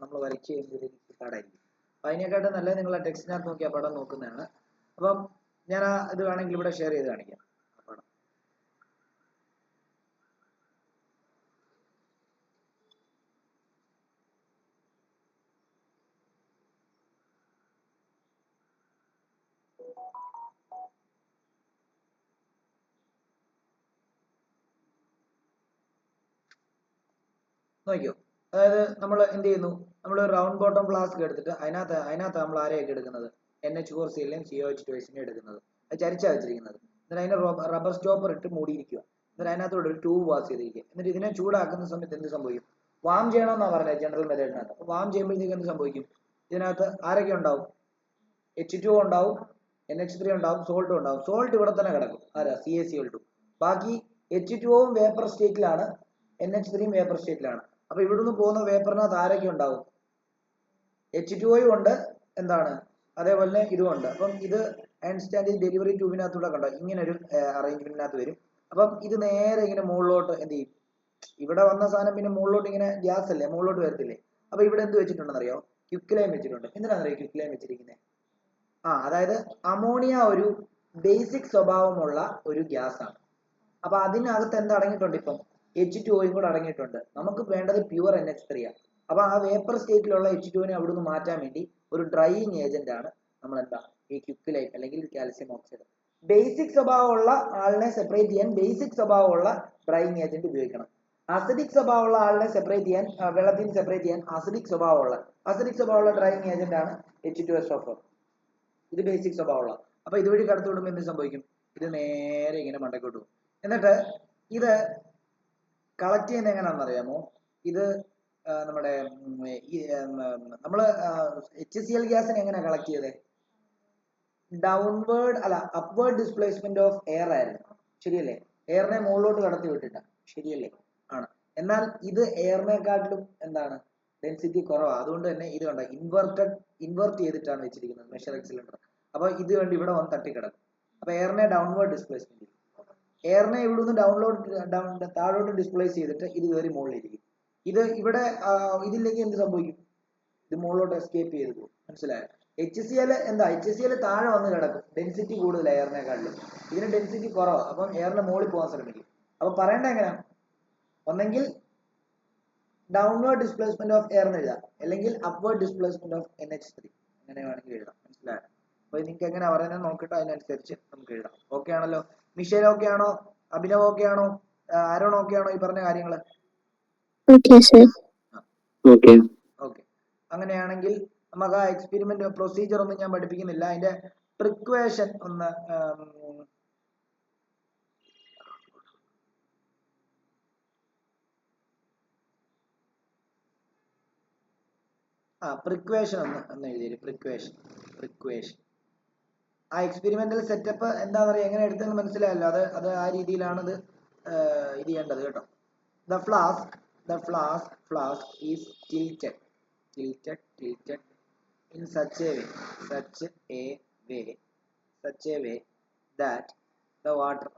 നമ്മൾ വരച്ചു കഴിഞ്ഞാൽ പാടായിരിക്കും. അപ്പൊ അതിനെക്കാട്ടും നല്ലത് നിങ്ങൾ ടെക്സ്റ്റിനകത്ത് നോക്കി ആ പടം നോക്കുന്നതാണ്. അപ്പം ഞാൻ ആ ഇത് വേണമെങ്കിൽ ഇവിടെ ഷെയർ ചെയ്ത് കാണിക്കാം, ആ പടം. നോക്കിയോ, അതായത് നമ്മൾ എന്ത് ചെയ്യുന്നു, നമ്മൾ റൗണ്ട് ബോട്ടം ഫ്ലാസ്ക് എടുത്തിട്ട് അതിനകത്ത് നമ്മൾ ആരെയൊക്കെ എടുക്കുന്നത്, NH4Cl-നെയും CaOH ട്വൈസിനെയും എടുക്കുന്നത്. അത് ചരിച്ചാ വെച്ചിരിക്കുന്നത്. എന്നിട്ട് അതിനെ റബ്ബർ സ്റ്റോപ്പർ ഇട്ട് മൂടിയിരിക്കുക. എന്നിട്ട് അതിനകത്തോടെ ഒരു ട്യൂബ് പാസ് ചെയ്തിരിക്കുക. എന്നിട്ട് ഇതിനെ ചൂടാക്കുന്ന സമയത്ത് എന്ത് സംഭവിക്കും, വാം ചെയ്യണമെന്നാണ് പറഞ്ഞത് ജനറൽ മെത്തേഡിനകത്ത്. അപ്പോൾ വാം ചെയ്യുമ്പോഴത്തേക്ക് എന്ത് സംഭവിക്കും, ഇതിനകത്ത് ആരൊക്കെ ഉണ്ടാവും, H2O ഉണ്ടാവും, NH3 ഉണ്ടാവും, സോൾട്ടും ഉണ്ടാവും. സോൾട്ട് ഇവിടെ തന്നെ കിടക്കും, ആരാ, CaCl2. ബാക്കി H2O-വും വേപ്പർ സ്റ്റേറ്റിലാണ്, NH3-യും വേപ്പർ സ്റ്റേറ്റിലാണ്. അപ്പൊ ഇവിടുന്ന് പോകുന്ന വേപ്പറിനകത്ത് ആരൊക്കെ ഉണ്ടാവും, H2O-യും ഉണ്ട്, എന്താണ്, അതേപോലെ തന്നെ ഇതും ഉണ്ട്. അപ്പം ഇത് അയൺസ്റ്റാൻഡ് ഡെലിവറി ട്യൂബിനകത്തൂടെ കണ്ടോ, ഇങ്ങനെ ഒരു അറേഞ്ച്മെന്റിനകത്ത് വരും. അപ്പം ഇത് നേരെ ഇങ്ങനെ മുകളിലോട്ട് എന്ത് ചെയ്യും, ഇവിടെ വന്ന സാധനം പിന്നെ മുകളിലോട്ട് ഇങ്ങനെ ഗ്യാസ് അല്ലേ, മുകളിലോട്ട് വരത്തില്ലേ. അപ്പൊ ഇവിടെ എന്ത് വെച്ചിട്ടുണ്ടെന്നറിയോ, ക്വിക്ലൈൻ വെച്ചിട്ടുണ്ട്. എന്തിനാണെന്നറിയോ ക്വിക്ലൈൻ വെച്ചിരിക്കുന്നത്, അതായത് അമോണിയ ഒരു ബേസിക് സ്വഭാവമുള്ള ഒരു ഗ്യാസ് ആണ്. അപ്പൊ അതിനകത്ത് എന്ത് അടങ്ങിയിട്ടുണ്ട്, ഇപ്പം H2O-യും കൂടെ അടങ്ങിയിട്ടുണ്ട്. നമുക്ക് വേണ്ടത് പ്യുവർ NH3 ആണ്. അപ്പൊ ആ വേപ്പർ സ്റ്റേറ്റിലുള്ള H2O-നെ അവിടുന്ന് മാറ്റാൻ വേണ്ടി ഒരു ഡ്രൈയിങ് ഏജന്റ് ആണ് നമ്മൾ എന്താ, ഈ ക്വിക്ലൈൻ അല്ലെങ്കിൽ കാൽസ്യം ഓക്സൈഡ്. ബേസിക് സ്വഭാവമുള്ള ആളിനെ സെപ്പറേറ്റ് ചെയ്യാൻ ബേസിക് സ്വഭാവമുള്ള ഡ്രൈയിങ് ഏജന്റ് ഉപയോഗിക്കണം. അസിഡിക് സ്വഭാവമുള്ള ആളിനെ സെപ്പറേറ്റ് ചെയ്യാൻ, വെള്ളത്തിൽ സെപ്പറേറ്റ് ചെയ്യാൻ അസിഡിക് സ്വഭാവമുള്ള ഡ്രൈയിങ് ഏജന്റ് ആണ് H2SO4. ഇത് ബേസിക് സ്വഭാവമുള്ള. അപ്പൊ ഇതുവഴി കടത്തി വിടുമ്പോൾ എന്ത് സംഭവിക്കും, ഇത് നേരെ ഇങ്ങനെ മണ്ടക്കോട്ട് പോകും. എന്നിട്ട് ഇത് കളക്ട് ചെയ്യുന്നത് എങ്ങനെയാണെന്ന് അറിയാമോ, ഇത് നമ്മുടെ നമ്മള് HCl ഗ്യാസിനെ എങ്ങനെയാ കളക്ട് ചെയ്തത്, ഡൗൺവേർഡ് അല്ല അപ്വേർഡ് ഡിസ്പ്ലേസ്മെന്റ് ഓഫ് എയർ ആയിരുന്നു, ശരിയല്ലേ? എയറിനെ മുകളിലോട്ട് കടത്തി വിട്ടിട്ട, ശരിയല്ലേ? ആണ്. എന്നാൽ ഇത് എയറിനെക്കാട്ടിലും എന്താണ്, ഡെൻസിറ്റി കുറവാണ്. അതുകൊണ്ട് തന്നെ ഇത് കണ്ട ഇൻവേർട്ട് ചെയ്തിട്ടാണ് വെച്ചിരിക്കുന്നത് മെഷറിംഗ് സിലിണ്ടർ. അപ്പൊ ഇത് വേണ്ടി ഇവിടെ വന്ന് തട്ടിക്കിടക്കും. അപ്പൊ എയറിനെ ഡൗൺവേർഡ് ഡിസ്പ്ലേസ്മെന്റ്, എയറിനെ ഇവിടുന്ന് താഴോട്ട് ഡിസ്പ്ലേസ് ചെയ്തിട്ട് ഇത് കയറി മുകളിലിരിക്കും. ഇത് ഇവിടെ ഇതിലേക്ക് എന്ത് സംഭവിക്കും, ഇത് മുകളിലോട്ട് എസ്കേപ്പ് ചെയ്ത് പോകും, മനസ്സിലായോ? HCl എന്താ, HCl താഴെ വന്ന് കിടക്കും, ഡെൻസിറ്റി കൂടുതൽ എയറിനെക്കാട്ടിലും. ഇതിന് ഡെൻസിറ്റി കുറവാണ്. അപ്പം എയറിനെ മുകളിൽ പോകാൻ ശ്രമിക്കും. അപ്പൊ പറയേണ്ട എങ്ങനെയാ, ഒന്നെങ്കിൽ ഡൗൺവേർഡ് ഡിസ്പ്ലേസ്മെന്റ് ഓഫ് എയർ എന്ന് എഴുതാം, അല്ലെങ്കിൽ അപ്വേർഡ് ഡിസ്പ്ലേസ്മെന്റ് ഓഫ് NH3, അങ്ങനെ വേണമെങ്കിൽ എഴുതാം, മനസ്സിലായോ? അപ്പൊ നിങ്ങൾക്ക് എങ്ങനെ പറയുന്നത് നോക്കിയിട്ട് അതിനനുസരിച്ച് നമുക്ക് എഴുതാം. ഓക്കെ ആണല്ലോ? മിഷേൽ ഓക്കെ ആണോ, അഭിനവ് ഓക്കെ ആണോ, ആരോൺ ഓക്കെ ആണോ ഈ പറഞ്ഞ കാര്യങ്ങള്? ഓക്കെ. അങ്ങനെയാണെങ്കിൽ നമുക്ക് ആ എക്സ്പെരിമെന്റ് പ്രൊസീജിയർ ഒന്നും ഞാൻ പഠിപ്പിക്കുന്നില്ല, അതിന്റെ പ്രിക്വേഷൻ ഒന്ന് പ്രിക്വേഷൻ ഒന്ന് എഴുതിയത്, പ്രിക്വേഷൻ. ആ എക്സ്പെരിമെന്റൽ സെറ്റപ്പ് എന്താ പറയുക, എങ്ങനെ എടുത്തെന്ന് മനസ്സിലായല്ലോ. അത് ആ രീതിയിലാണ് ഇത് ചെയ്യേണ്ടത് കേട്ടോ. The flask is tilted. tilted in such a way that the water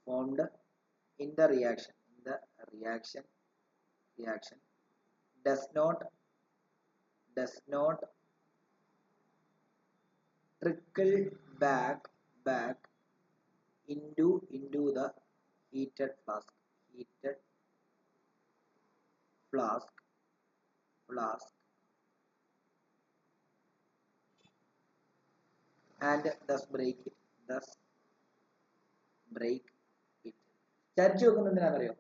formed in the reaction does not trickle back into the heated flask and thus break it ചരിച്ചു വെക്കുന്നത് എന്തിനാണെന്നറിയോ?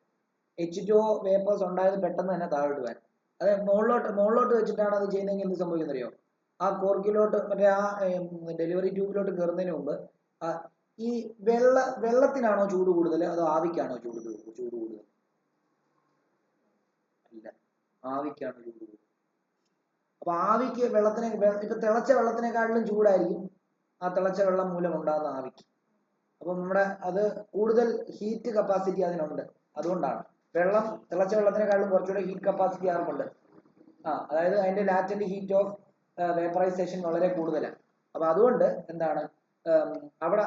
H2O വേപ്പേഴ്സ് ഉണ്ടായത് പെട്ടെന്ന് തന്നെ താഴോട്ട് വരാൻ. അത് മുകളിലോട്ട് വെച്ചിട്ടാണ് അത് ചെയ്യുന്നതെങ്കിൽ എന്ത് സംഭവിക്കുന്നറിയോ? ആ കോർക്കിലോട്ട് മറ്റേ ആ ഡെലിവറി ട്യൂബിലോട്ട് കയറുന്നതിന് മുമ്പ് ഈ വെള്ളത്തിനാണോ ചൂട് കൂടുതൽ അതോ ആവിക്കാണോ ചൂട് കൂടുതൽ? അല്ല, ആവിക്കാണ് ചൂട് കൂടുതൽ. അപ്പൊ ആവിക്ക് ഇപ്പൊ തിളച്ച വെള്ളത്തിനെക്കാട്ടിലും ചൂടായിരിക്കും ആ തിളച്ച വെള്ളം മൂലം ഉണ്ടാകുന്ന ആവിക്ക്. അപ്പൊ അത് കൂടുതൽ ഹീറ്റ് കപ്പാസിറ്റി അതിനുണ്ട്. അതുകൊണ്ടാണ് തിളച്ച വെള്ളത്തിനെക്കാളും കുറച്ചുകൂടെ ഹീറ്റ് കപ്പാസിറ്റി ആർക്കുണ്ട്? അതായത് അതിന്റെ ലാറ്റന്റ് ഹീറ്റ് ഓഫ് വേപ്പറൈസേഷൻ വളരെ കൂടുതലാണ്. അപ്പൊ അതുകൊണ്ട് എന്താണ് അവിടെ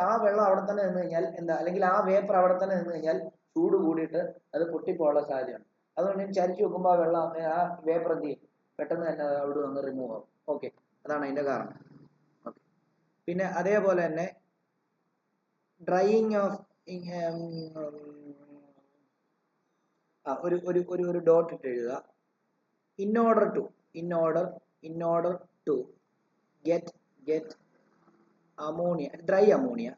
ആ വെള്ളം അവിടെ തന്നെ നിന്ന് കഴിഞ്ഞാൽ അല്ലെങ്കിൽ ആ വേപ്പർ അവിടെ തന്നെ നിന്ന് കഴിഞ്ഞാൽ ചൂട് കൂടിയിട്ട് അത് പൊട്ടിപ്പോകാനുള്ള സാധ്യതയാണ്. അതുകൊണ്ട് ചരിച്ചു വെക്കുമ്പോൾ ആ വെള്ളം ആ വേപ്പർ എന്ത് ചെയ്യും? പെട്ടെന്ന് തന്നെ അവിടെ നിന്ന് റിമൂവ് ആവും. ഓക്കെ, അതാണ് അതിന്റെ കാരണം. ഓക്കെ, പിന്നെ അതേപോലെ തന്നെ ഡ്രൈയിങ് ഓഫ് ഒരു ഡോട്ട് ഇട്ട് എഴുതുക. in order to get dry ammonia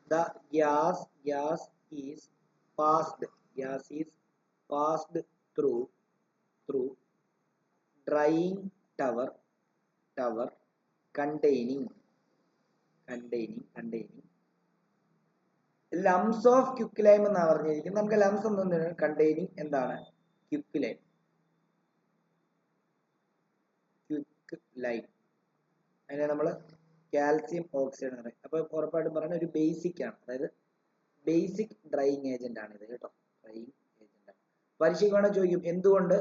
the gas is passed through drying tower containing lumps of quicklime എന്നാണ് പറഞ്ഞിരിക്കുന്നത്. നമുക്ക് ലംസ് എന്ന് കണ്ടെയ്നിങ് എന്താണ്? ക്വിക്ലൈം അതിനെ നമ്മൾ കാൽസ്യം ഓക്സൈഡ് എന്ന് പറയും. അപ്പൊ ഉറപ്പായിട്ടും പറയുന്നത് ഒരു ബേസിക് ആണ്, അതായത് ബേസിക് ഡ്രൈയിങ് ഏജന്റ് ആണ് ഇത് കേട്ടോ. ഡ്രൈയിങ് ഏജന്റ് ആണ്. പരീക്ഷയ്ക്ക് ചോദിക്കും എന്തുകൊണ്ട്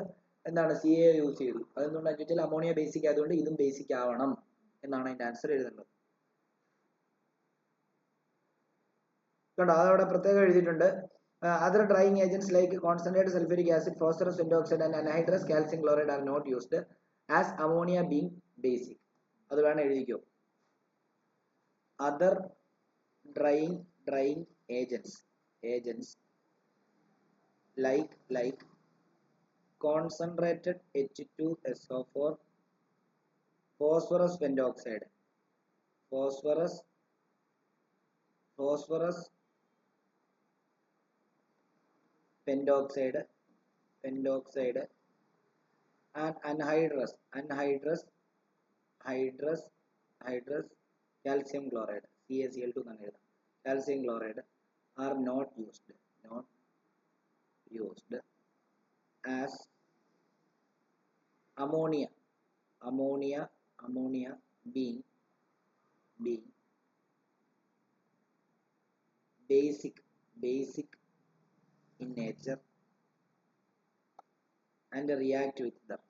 CA യൂസ് ചെയ്തു? അതെന്തുകൊണ്ടാണെന്ന് ചോദിച്ചാൽ അമോണിയ ബേസിക് ആയതുകൊണ്ട് ഇതും ബേസിക് ആവണം എന്നാണ് അതിന്റെ ആൻസർ എഴുതേണ്ടത്. കണ്ടോ, അതവിടെ പ്രത്യേകം എഴുതിയിട്ടുണ്ട്. Other drying agents like concentrated sulphuric acid, phosphorus pentoxide and anhydrous calcium chloride are not used as ammonia being basic. അത് വേണം എഴുതിക്കോ. Other drying agents like concentrated H2SO4, phosphorus pentoxide and anhydrous calcium chloride CaCl2 എന്നാണ് എഴുതുന്നത്. calcium chloride are not used as ammonia being basic in nature and react with them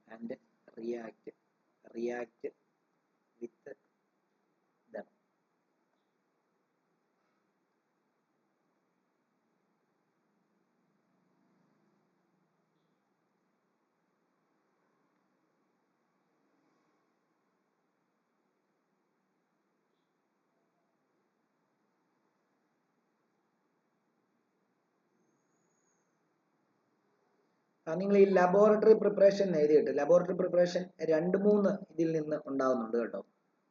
നിങ്ങൾ ഈ laboratory preparation എഴുതിയിട്ട് laboratory preparation 2-3 ഇതിൽ നിന്ന് ഉണ്ടാവുന്നുണ്ട് കേട്ടോ.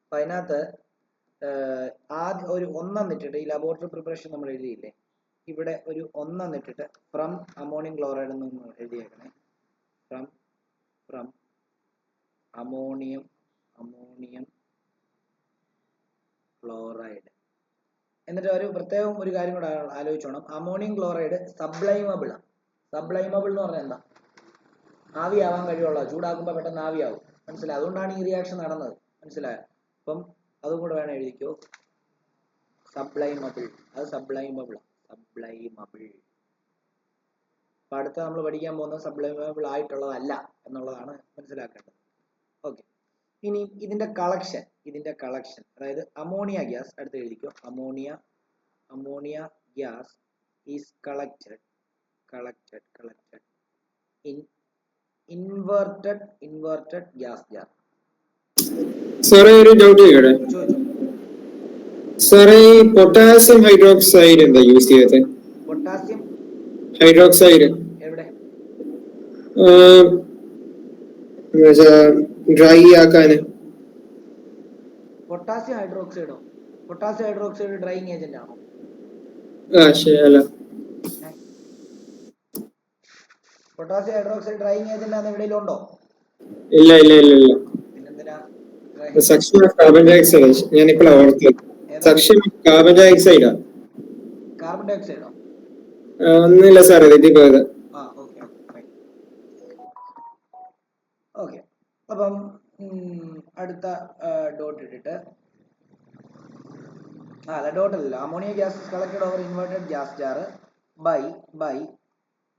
അപ്പൊ അതിനകത്ത് ആദ്യം ഒരു 1 എന്നിട്ടിട്ട് ഈ ലബോറട്ടറി പ്രിപ്പറേഷൻ നമ്മൾ എഴുതിയില്ലേ, ഇവിടെ ഒരു 1 എന്നിട്ടിട്ട് ഫ്രം അമോണിയം ക്ലോറൈഡ് എന്ന് എഴുതിയേക്കണേ. From ammonium chloride. എന്നിട്ട് ഒരു പ്രത്യേകം ഒരു കാര്യം കൂടെ ആലോചിച്ചോണം. അമോണിയം ക്ലോറൈഡ് സബ്ലൈമബിൾ ആണ്. സബ്ലൈമബിൾ എന്ന് പറഞ്ഞാൽ എന്താ? ആവിയാവാൻ കഴിവുള്ള, ചൂടാക്കുമ്പോൾ പെട്ടെന്ന് ആവിയാവും. മനസ്സിലായി? അതുകൊണ്ടാണ് ഈ റിയാക്ഷൻ നടന്നത്. മനസ്സിലായോ? അപ്പം അതും കൂടെ വേണം എഴുതിക്കോ. സബ്ലൈമബിൾ. അത് സബ്ലൈമബിൾ. അപ്പൊ അടുത്ത നമ്മൾ പഠിക്കാൻ പോകുന്നത് സബ്ലൈമബിൾ ആയിട്ടുള്ളതല്ല എന്നുള്ളതാണ് മനസ്സിലാക്കേണ്ടത്. ഓക്കെ, ഇനി ഇതിന്റെ കളക്ഷൻ, അതായത് അമോണിയ ഗ്യാസ് അടുത്ത് എഴുതിക്കോ. Ammonia gas is collected in inverted gas jar. സാറേ ഒരു ഡൗട്ട് ചോദിക്കട്ടെ? ചോദിച്ചോ. സാറേ ഈ പൊട്ടാസ്യം ഹൈഡ്രോക്സൈഡ് എന്താ യൂസ് ചെയ്തത്? പൊട്ടാസ്യം ഹൈഡ്രോക്സൈഡ് എവിടെ? ഡ്രൈ ആക്കാന്. പൊട്ടാസ്യം ഹൈഡ്രോക്സൈഡോ? പൊട്ടാസ്യം ഹൈഡ്രോക്സൈഡ് ഡ്രൈയിങ് ഏജന്റ് ആണോ? ശരിയല്ല. പൊട്ടാസ്യം ഹൈഡ്രോക്സൈഡ് ഡ്രൈയിങ് ഏജന്റ് ആണെന്ന് എവിടെയെങ്കിലും ഉണ്ടോ? ഇല്ല. പിന്നെന്തിനാ? Suction of carbon dioxide. ഞാനിപ്പോഴാ ഓർത്തത്. സക്ഷൻ ഓഫ് കാർബൺ ഡൈ ഓക്സൈഡാ. കാർബൺ ഡൈ ഓക്സൈഡോ? ഒന്നുമില്ല സാറേ, തെറ്റിപ്പോയത്. ഓക്കെ, അപ്പം അടുത്ത ഡോട്ട് ഇട്ടിട്ട്, ഡോട്ട് അല്ല, ammonia gas collected over inverted gas jar by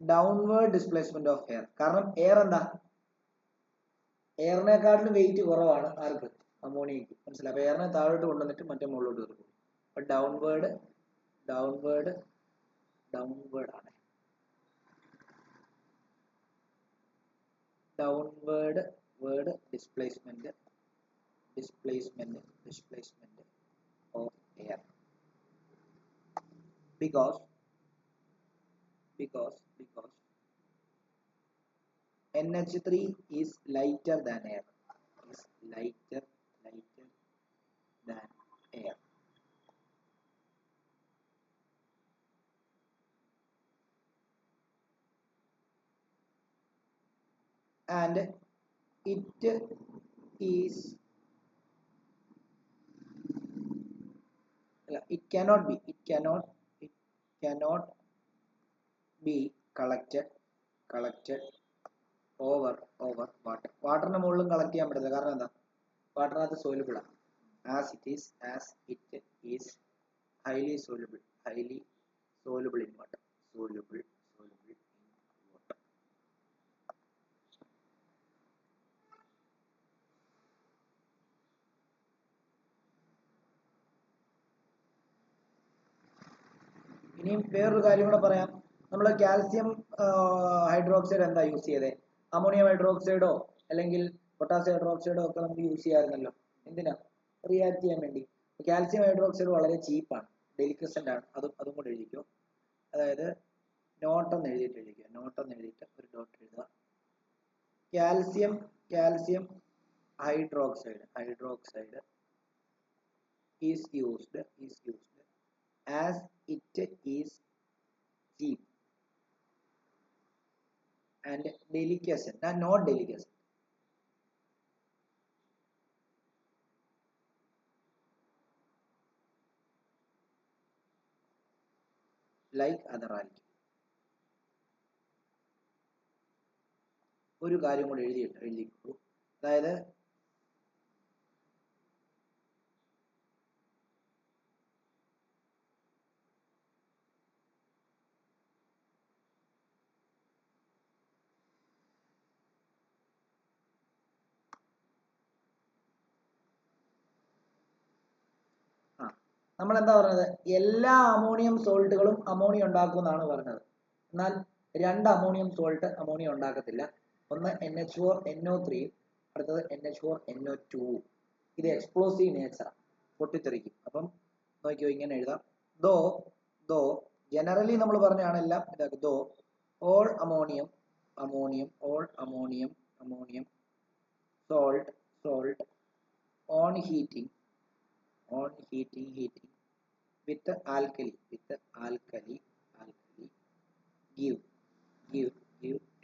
downward displacement of air. കാരണം എയർ എന്താ, എയറിനെക്കാട്ടിലും വെയിറ്റ് കുറവാണ് ആർക്ക്? അമോണിയക്ക്. മനസ്സിലായി? അപ്പൊ എയറിനെ താഴോട്ട് കൊണ്ടുവന്നിട്ട് മറ്റേ മുകളിലോട്ട് തീർക്കും. അപ്പൊ ഡൗൺവേർഡ് ആണ്. Downward displacement of air because NH3 is lighter than air. And it cannot be collected over water. വാട്ടറിന്റെ മുകളിലും കളക്ട് ചെയ്യാൻ പറ്റില്ല. കാരണം എന്താ, വാട്ടറിനകത്ത് സോലുബിൾ ആണ്. as it is highly soluble in water. ഇനിയും വേറൊരു കാര്യം കൂടെ പറയാം. നമ്മൾ കാൽസ്യം ഹൈഡ്രോക്സൈഡ് എന്താ യൂസ് ചെയ്തത്? അമോണിയം ഹൈഡ്രോക്സൈഡോ അല്ലെങ്കിൽ പൊട്ടാസ്യം ഹൈഡ്രോക്സൈഡോ ഒക്കെ നമുക്ക് യൂസ് ചെയ്യാമായിരുന്നല്ലോ. എന്തിനാ? റിയാക്ട് ചെയ്യാൻ വേണ്ടി. കാൽസ്യം ഹൈഡ്രോക്സൈഡ് വളരെ ചീപ്പാണ്, ഡെലിക്കസന്റ് ആണ്. അതും കൂടെ എഴുതിക്കോ. അതായത് നോട്ടെന്ന് എഴുതിയിട്ട് ഒരു ഡോട്ട് എഴുതുക. Calcium hydroxide is used as it is cheap and delicate and not delicate. like other algae. ഒരു കാര്യം കൂടി എഴുതിക്കൂ. അതായത് നമ്മൾ എന്താ പറഞ്ഞത്? എല്ലാ അമോണിയം സോൾട്ടുകളും അമോണിയ ഉണ്ടാക്കുമെന്നാണ് പറഞ്ഞത്. എന്നാൽ 2 അമോണിയം സോൾട്ട് അമോണിയ ഉണ്ടാക്കത്തില്ല. ഒന്ന് NH4NO3, അടുത്തത് NH4NO2. ഇത് എക്സ്പ്ലോസീവ് നേച്ചറാണ്, പൊട്ടിത്തെറിക്കും. അപ്പം നോക്കിയോ, ഇങ്ങനെ എഴുതാം. ദോ ജനറലി നമ്മൾ പറഞ്ഞാണ് എല്ലാം ഇതാക്കുക. Though all ammonium salt on heating with alkali give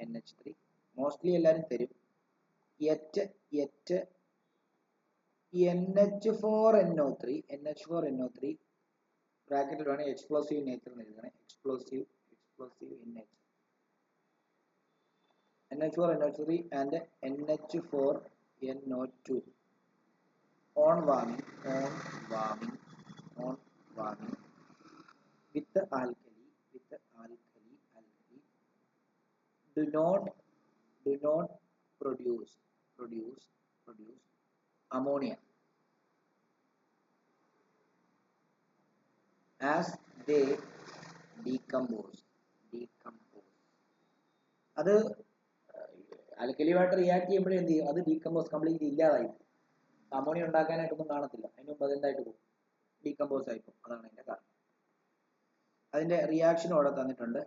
NH3. Mostly എല്ലാരും തരും yet NH4NO3 ബ്രാക്കറ്റിൽ വേണം എക്സ്പ്ലോസീവ് നേച്ചർ എന്ന് എഴുതണേ. Explosive in nature. NH4NO3 and NH4NO2 on warming warming with alkali do not produce ammonia as they decompose. അത് ആൽക്കലിയുമായിട്ട് react ചെയ്യുമ്പോഴേ എന്ത് ചെയ്യും, അത് ഡീകമ്പോസ് കംപ്ലീറ്റ് ഇല്ലാതായി. അമോണിയ ഉണ്ടാക്കാനായിട്ടൊന്നും കാണത്തില്ല, അതിന് മുമ്പ് അതെന്തായിട്ട് പോകും, ഡീകമ്പോസ് ആയി പോകും. അതാണ് അതിന്റെ കാരണം. അതിന്റെ റിയാക്ഷൻ അവിടെ തന്നിട്ടുണ്ട്.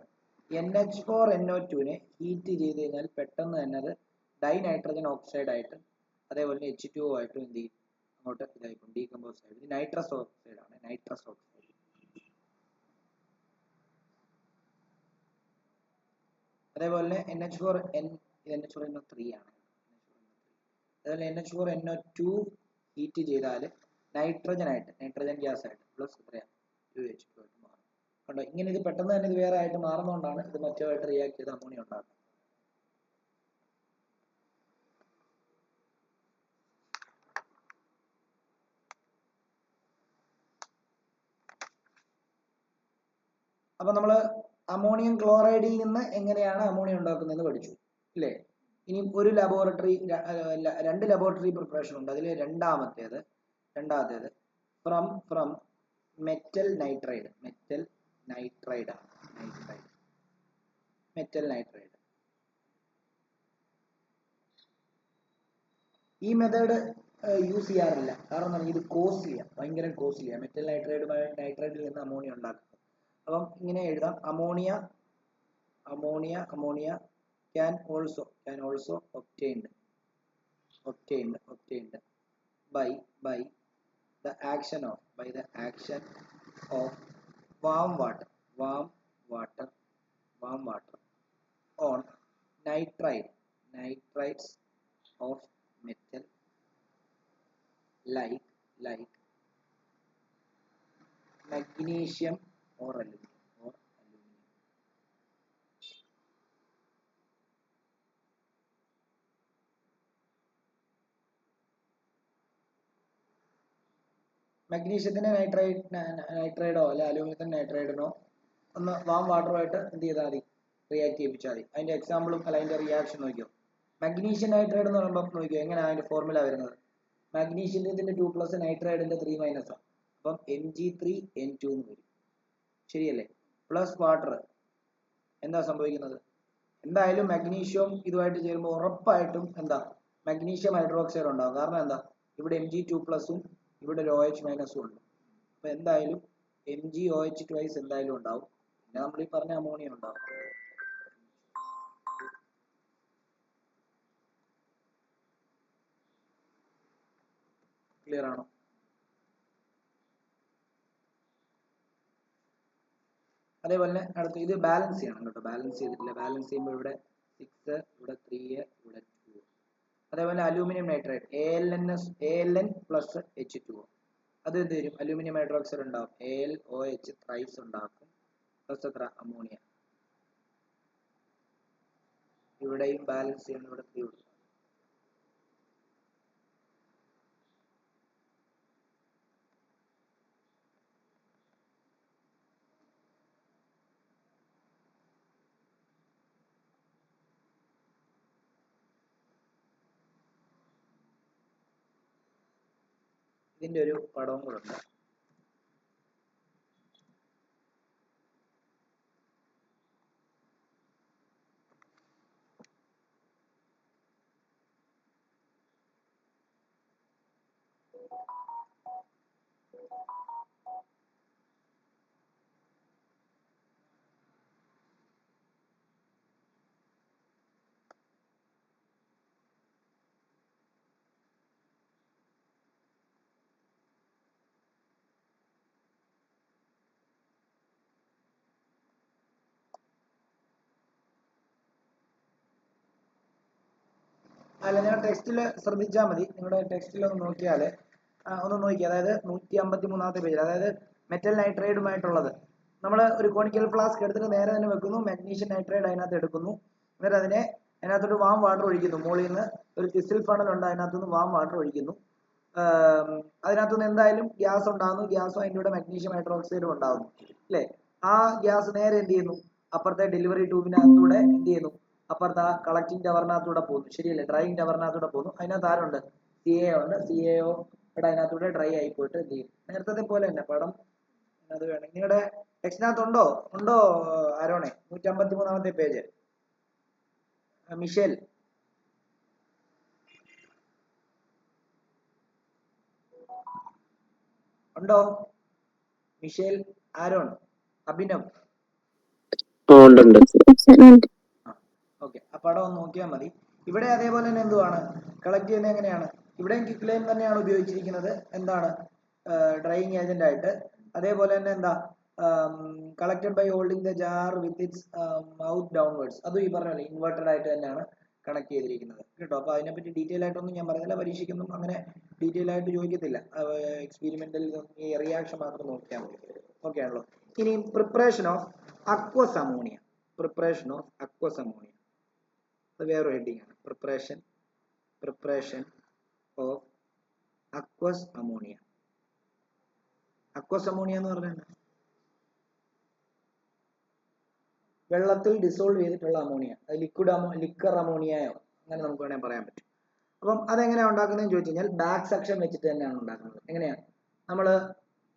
NH4NO2 ഹീറ്റ് ചെയ്ത് കഴിഞ്ഞാൽ പെട്ടെന്ന് തന്നെ അത് ഡൈനൈട്രജൻ ഓക്സൈഡ് ആയിട്ട് അതേപോലെ H2O ആയിട്ടും എന്ത് ചെയ്യും, അങ്ങോട്ട് ഇതായിപ്പോൾ ഡീകമ്പോസ് ആയിട്ട്. ഇത് നൈട്രസ് ഓക്സൈഡ് ആണ്, നൈട്രസ് ഓക്സൈഡ്. അതേപോലെ NH4NO3 ആണ്. അതുപോലെ NH4NO2 ഹീറ്റ് ചെയ്താൽ നൈട്രജൻ ഗ്യാസ് ആയിട്ട് പ്ലസ് എത്രയാണ് 2H2 ആയിട്ട് മാറും. കണ്ടോ, ഇങ്ങനെ ഇത് പെട്ടെന്ന് തന്നെ ഇത് വേറെ ആയിട്ട് മാറുന്നതുകൊണ്ടാണ് ഇത് മറ്റുമായിട്ട് റിയാക്ട് ചെയ്ത് അമോണിയ ഉണ്ടാക്കുന്നത്. അപ്പൊ നമ്മള് അമോണിയം ക്ലോറൈഡിൽ നിന്ന് എങ്ങനെയാണ് അമോണിയ ഉണ്ടാക്കുന്നതെന്ന് പഠിച്ചു അല്ലേ? ഇനി രണ്ട് ലബോറട്ടറി പ്രിപ്പറേഷൻ ഉണ്ട്. അതിൽ രണ്ടാമത്തേത് ഫ്രം മെറ്റൽ നൈട്രൈഡ് ഈ മെത്തേഡ് യൂസ് ചെയ്യാറില്ല. കാരണം ഇത് കോസ്റ്റ്ലിയാണ്, ഭയങ്കര കോസ്റ്റ്ലിയാണ്. മെറ്റൽ നൈട്രൈഡിൽ നിന്ന് അമോണിയ ഉണ്ടാക്കുന്നത്. അപ്പം ഇങ്ങനെ എഴുതാം, ammonia can also obtained by the action of warm water on nitrides of metal like magnesium or aluminum. മഗ്നീഷ്യത്തിന് നൈട്രൈഡോ അല്ലെ അലൂമിനിയത്തിന് നൈട്രൈഡിനോ ഒന്ന് വാം വാട്ടറുമായിട്ട് എന്ത് ചെയ്താൽ മതി, റിയാക്ട് ചെയ്യിപ്പിച്ചാൽ മതി. അതിന്റെ എക്സാമ്പിളും അല്ല അതിന്റെ റിയാക്ഷൻ നോക്കിയോ. മഗ്നീഷ്യം നൈട്രൈഡ് എന്ന് പറയുമ്പോൾ നോക്കിയോ എങ്ങനെയാണ് അതിന്റെ ഫോർമുല വരുന്നത്. മഗ്നീഷ്യത്തിന്റെ 2+ നൈട്രൈഡിന്റെ 3- ആണ്. അപ്പം Mg3N2 എന്ന് വരും. ശരിയല്ലേ? പ്ലസ് വാട്ടർ എന്താ സംഭവിക്കുന്നത്, എന്തായാലും മഗ്നീഷ്യവും ഇതുമായിട്ട് ചേരുമ്പോൾ ഉറപ്പായിട്ടും എന്താ മഗ്നീഷ്യം ഹൈഡ്രോക്സൈഡ് ഉണ്ടാകും. കാരണം എന്താ, ഇവിടെ Mg2+ഉം ഇവിടെ ഒരു OH- ഉണ്ട്. അപ്പൊ എന്തായാലും MgOH ട്വൈസ് എന്തായാലും ഉണ്ടാവും. പിന്നെ നമ്മൾ ഈ പറഞ്ഞ അമോണിയ ഉണ്ടാവും. ക്ലിയർ ആണോ? അതേപോലെ അടുത്ത് ഇത് ബാലൻസ് ചെയ്യണം കേട്ടോ. ബാലൻസ് ചെയ്തിട്ടില്ല. ബാലൻസ് ചെയ്യുമ്പോൾ ഇവിടെ 6, ഇവിടെ 3, ഇവിടെ 2. അതേപോലെ aluminium nitride ALN plus H2O. അത് എന്ത് വരും, അലൂമിനിയം ഹൈഡ്രോക്സൈഡ് ഉണ്ടാവും. AlOH ത്രൈസ് ഉണ്ടാക്കും പ്ലസ് എത്ര അമോണിയ. ഇവിടെയും ബാലൻസ് ചെയ്യണം. ഇവിടെ 3 കൊടുക്കും. ഇതിന്റെ ഒരു പടവും കൂടെ ഉണ്ട്. അല്ല, നിങ്ങൾ ടെക്സ്റ്റിൽ ശ്രദ്ധിച്ചാൽ മതി. നിങ്ങളുടെ ടെക്സ്റ്റിൽ ഒന്ന് നോക്കിയാൽ അതായത് 153-ാമത്തെ പേജിൽ, അതായത് മെറ്റൽ നൈട്രൈഡുമായിട്ടുള്ളത് നമ്മൾ ഒരു കോണിക്കൽ ഫ്ലാസ്ക് എടുത്തിട്ട് നേരെ തന്നെ വെക്കുന്നു. മഗ്നീഷ്യം നൈട്രൈഡ് അതിനകത്ത് എടുക്കുന്നു. എന്നിട്ട് അതിനകത്തൊരു വാം വാട്ടർ ഒഴിക്കുന്നു. മുകളിൽ നിന്ന് ഒരു പിസ്റ്റൽ ഫണൽ ഉണ്ട്, അതിനകത്തുനിന്ന് വാം വാട്ടർ ഒഴിക്കുന്നു. അതിനകത്തുനിന്ന് എന്തായാലും ഗ്യാസ് ഉണ്ടാകുന്നു, ഗ്യാസും അതിൻ്റെ കൂടെ മാഗ്നീഷ്യം ഹൈഡ്രോക്സൈഡും ഉണ്ടാകുന്നു അല്ലേ. ആ ഗ്യാസ് നേരെ എന്ത് ചെയ്യുന്നു, അപ്പുറത്തെ ഡെലിവറി ട്യൂബിനകത്തൂടെ എന്ത് ചെയ്യുന്നു, അപ്പുറത്തെ ആ കളക്ടിങ് ടവറിനകത്തൂടെ പോകുന്നു, ശരിയല്ലേ, ഡ്രൈയിങ് ടവറിനകത്തൂടെ പോകുന്നു. അതിനകത്ത് ആരുണ്ട്, CAO ഉണ്ട്. CAO ഇവിടെ അതിനകത്തൂടെ ഡ്രൈ ആയി പോയിട്ട് എന്ത് ചെയ്യും, നേരത്തെ പോലെ തന്നെ പടം അത് വേണം. നിങ്ങളുടെ ടെക്സ്റ്റിനകത്ത് ഉണ്ടോ ആരോണെ, 153 പേജ്, മിഷേൽ ഉണ്ടോ, മിഷേൽ, ആരോൺ, അഭിനവ്? ഓക്കെ, ആ പടം ഒന്ന് നോക്കിയാൽ മതി. ഇവിടെ അതേപോലെ തന്നെ എന്തുവാണ് കളക്ട് ചെയ്യുന്നത്, എങ്ങനെയാണ്, ഇവിടെയും ക്വിക്ലൈം തന്നെയാണ് ഉപയോഗിച്ചിരിക്കുന്നത്, എന്താണ് ഡ്രൈയിങ് ഏജന്റ് ആയിട്ട്. അതേപോലെ തന്നെ എന്താ collected by holding the jar with its mouth downwards, അതും ഈ പറഞ്ഞ ഇൻവേർട്ടഡ് ആയിട്ട് തന്നെയാണ് കണക്ട് ചെയ്തിരിക്കുന്നത് കേട്ടോ. അപ്പോൾ അതിനെപ്പറ്റി ഡീറ്റെയിൽ ആയിട്ടൊന്നും ഞാൻ പറയുന്നില്ല, പരീക്ഷയ്ക്കൊന്നും അങ്ങനെ ഡീറ്റെയിൽ ആയിട്ട് ചോദിക്കത്തില്ല, എക്സ്പെരിമെന്റൽ ഈ റിയാക്ഷൻ മാത്രം നോക്കിയാൽ മതി. ഓക്കെ ആണല്ലോ. ഇനി preparation of aqueous ammonia, preparation of aqueous ammonia, അത് വേറൊരു ഹെഡിങ് ആണ്. Preparation of aqueous ammonia. Aqueous ammonia എന്ന് പറഞ്ഞാൽ വെള്ളത്തിൽ ഡിസോൾവ് ചെയ്തിട്ടുള്ള അമോണിയ, അത് ലിക്വർ അമോണിയയോ അങ്ങനെ നമുക്ക് വേണമെങ്കിൽ പറയാൻ പറ്റും. അപ്പം അതെങ്ങനെയാണ് ഉണ്ടാക്കുന്നതെന്ന് ചോദിച്ചു കഴിഞ്ഞാൽ ബാക്ക് സെക്ഷൻ വെച്ചിട്ട് തന്നെയാണ് ഉണ്ടാക്കുന്നത്. എങ്ങനെയാണ്,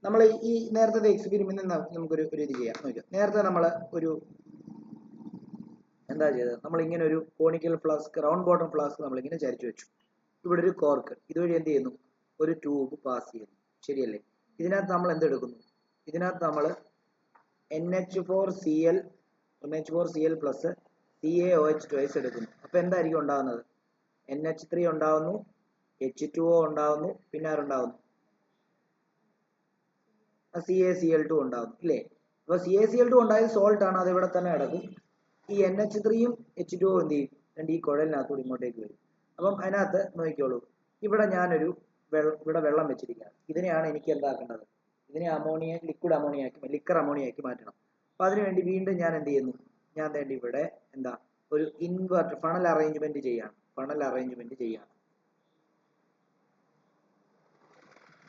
നമ്മൾ ഈ നേരത്തെ എക്സ്പെരിമെന്റ് നമുക്കൊരു ഇത് ചെയ്യാം. നോക്കാം, നേരത്തെ നമ്മൾ ഒരു എന്താ ചെയ്തത്, നമ്മൾ ഇങ്ങനെ ഒരു conical flask, round bottom flask നമ്മളിങ്ങനെ ചരിച്ചു വെച്ചു. ഇവിടെ ഒരു കോർക്ക്, ഇതുവഴി എന്ത് ചെയ്യുന്നു, ഒരു ട്യൂബ് പാസ് ചെയ്യുന്നു, ശരിയല്ലേ. ഇതിനകത്ത് നമ്മൾ എന്തെടുക്കുന്നു, ഇതിനകത്ത് നമ്മൾ NH4Cl പ്ലസ് CaOH ട്വൈസ് എടുക്കുന്നു. അപ്പൊ എന്തായിരിക്കും ഉണ്ടാകുന്നത്, NH3 ഉണ്ടാവുന്നു, H2O ഉണ്ടാവുന്നു, പിന്നെ ആരുണ്ടാവുന്നു, CaCl2 ഉണ്ടാവുന്നു ഇല്ലേ. അപ്പൊ CaCl2 ഉണ്ടായത് സോൾട്ട് ആണ്, അത് ഇവിടെ തന്നെ കിടക്കും. ഈ NH3യും H2O എന്ത് ചെയ്യും, ഈ കുഴലിനകത്തൂടെ ഇങ്ങോട്ടേക്ക് വരും. അപ്പം അതിനകത്ത് നോക്കിക്കോളൂ, ഇവിടെ ഞാനൊരു ഇവിടെ വെള്ളം വെച്ചിരിക്കുകയാണ്. ഇതിനെയാണ് എനിക്ക് എന്താക്കേണ്ടത്, ഇതിനെ അമോണിയ, ലിക്വർ അമോണിയയാക്കി മാറ്റണം. അപ്പൊ അതിനുവേണ്ടി വീണ്ടും ഞാൻ എന്ത് ചെയ്യുന്നു, ഞാൻ വേണ്ടി ഇവിടെ എന്താ ഒരു ഇൻവെർട്ട് ഫണൽ അറേഞ്ച്മെന്റ് ചെയ്യാണ്.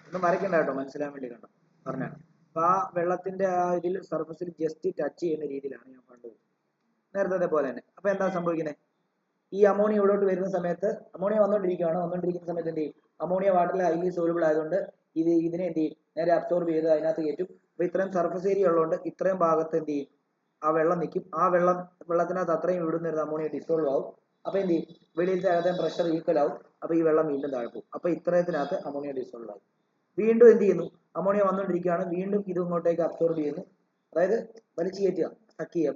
ഒന്നും വരയ്ക്കണ്ട കേട്ടോ, മനസ്സിലാൻ വേണ്ടി കണ്ടോ പറഞ്ഞാണ്. അപ്പൊ ആ വെള്ളത്തിന്റെ ആ ഇതിൽ സർഫസിൽ ജസ്റ്റ് ടച്ച് ചെയ്യുന്ന രീതിയിലാണ് ഞാൻ കണ്ടത്, നേരത്തെ പോലെ തന്നെ. അപ്പൊ എന്താ സംഭവിക്കുന്നത്, ഈ അമോണിയ ഇവിടോട്ട് വരുന്ന സമയത്ത്, അമോണിയ വന്നുകൊണ്ടിരിക്കുന്ന സമയത്ത് എന്ത് ചെയ്യും, അമോണിയ വാട്ടറിൽ ഹൈലി സോലുബിൾ ആയതുകൊണ്ട് ഇതിനെ എന്ത് ചെയ്യും, നേരെ അബ്സോർബ് ചെയ്ത് അതിനകത്ത് കയറ്റും. അപ്പൊ ഇത്രയും സർഫസ് ഏരിയ ഉള്ളതുകൊണ്ട് ഇത്രയും ഭാഗത്ത് എന്ത് ചെയ്യും, ആ വെള്ളം നിൽക്കും. ആ വെള്ളത്തിനകത്ത് അത്രയും ഇവിടുന്ന് വരുന്ന അമോണിയ ഡിസോൾവ് ആവും. അപ്പൊ എന്ത് ചെയ്യും, വെളിയിലത്തെ അകത്തെ പ്രഷർ ഈക്വൽ ആവും. അപ്പൊ ഈ വെള്ളം വീണ്ടും താഴെ പോകും. അപ്പൊ ഇത്രയത്തിനകത്ത് അമോണിയ ഡിസോൾവ് ആവും. വീണ്ടും എന്ത് ചെയ്യുന്നു, അമോണിയ വന്നുകൊണ്ടിരിക്കുകയാണ്, വീണ്ടും ഇത് ഇങ്ങോട്ടേക്ക് അബ്സോർബ് ചെയ്യുന്നു, അതായത് വലിച്ചു കയറ്റുക, സക്ക് ചെയ്യുക,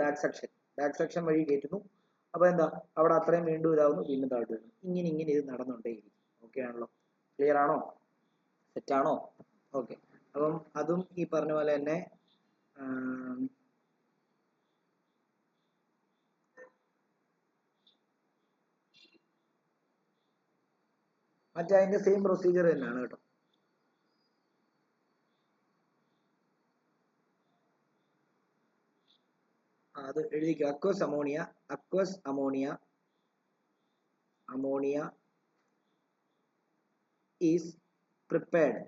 ബാക്ക് സെക്ഷൻ വഴി കയറ്റുന്നു. അപ്പൊ എന്താ, അവിടെ അത്രയും വീണ്ടും ഇതാവുന്നു, വീണ്ടും താഴ്ത്തു വരുന്നു. ഇങ്ങനെ ഇത് നടന്നുകൊണ്ടേയിരിക്കും. ഓക്കെ ആണല്ലോ, ക്ലിയർ ആണോ, സെറ്റാണോ? ഓക്കെ. അപ്പം അതും ഈ പറഞ്ഞ പോലെ തന്നെ മറ്റേ അതിന്റെ സെയിം പ്രൊസീജിയർ തന്നെയാണ് കേട്ടോ. അത് എഴുതിക്കുക, aqueous ammonia is prepared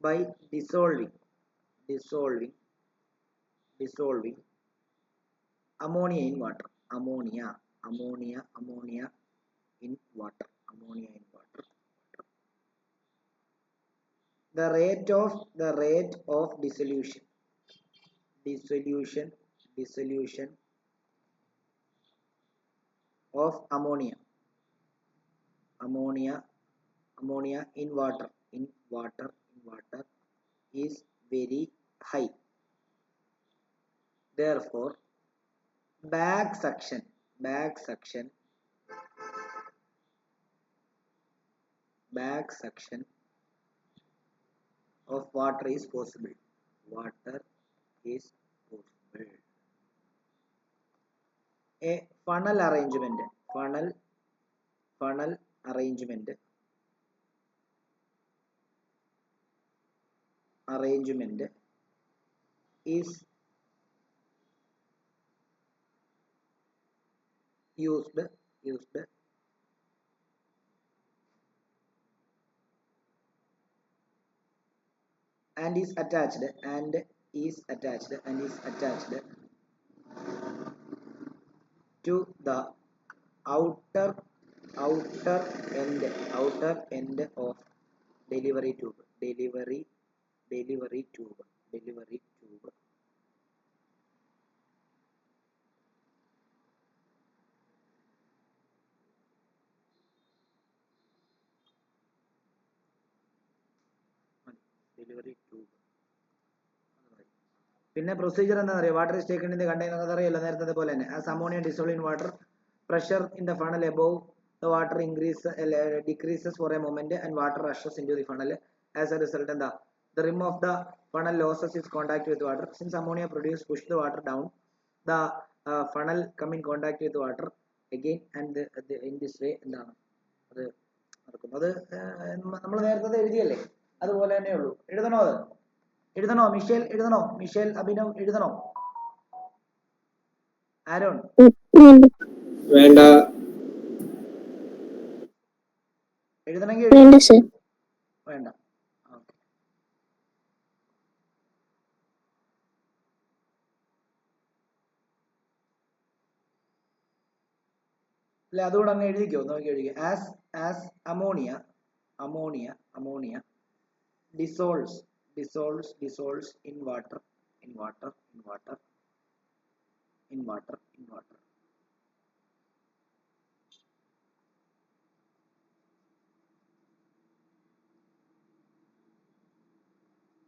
by dissolving ammonia in water. Ammonia in water. The rate of dissolution of ammonia in water is very high. Therefore, back suction of water is possible. A funnel arrangement is used and is attached to the outer end of delivery tube. പിന്നെ procedure എന്താ പറയുക? Water is taken in the container, അതറിയല്ലോ നേരത്തെ പോലെ തന്നെ. As ammonia dissolve in water, pressure in the funnel above the water decreases for a moment and water rushes into the funnel. As a result, എന്താ, the rim of the funnel loses its contact with water. Since ammonia produced push the water down, the funnel come in contact with water again, and in this way എന്താണ് അത് നടക്കും. അത് നമ്മൾ നേരത്തെ എഴുതിയല്ലേ, അതുപോലെ തന്നെ ഉള്ളൂ. എഴുതണോ മിഷേൽ? മിഷേൽ അഭിനവ് എഴുതണോ? ആരോൺ വേണ്ട. എഴുതണമെങ്കിൽ വേണ്ട. അല്ലെ, അതുകൂടെ അങ്ങ് എഴുതിക്കോ. നോക്കി എഴുതിക്കോ. As ammonia dissolves in water.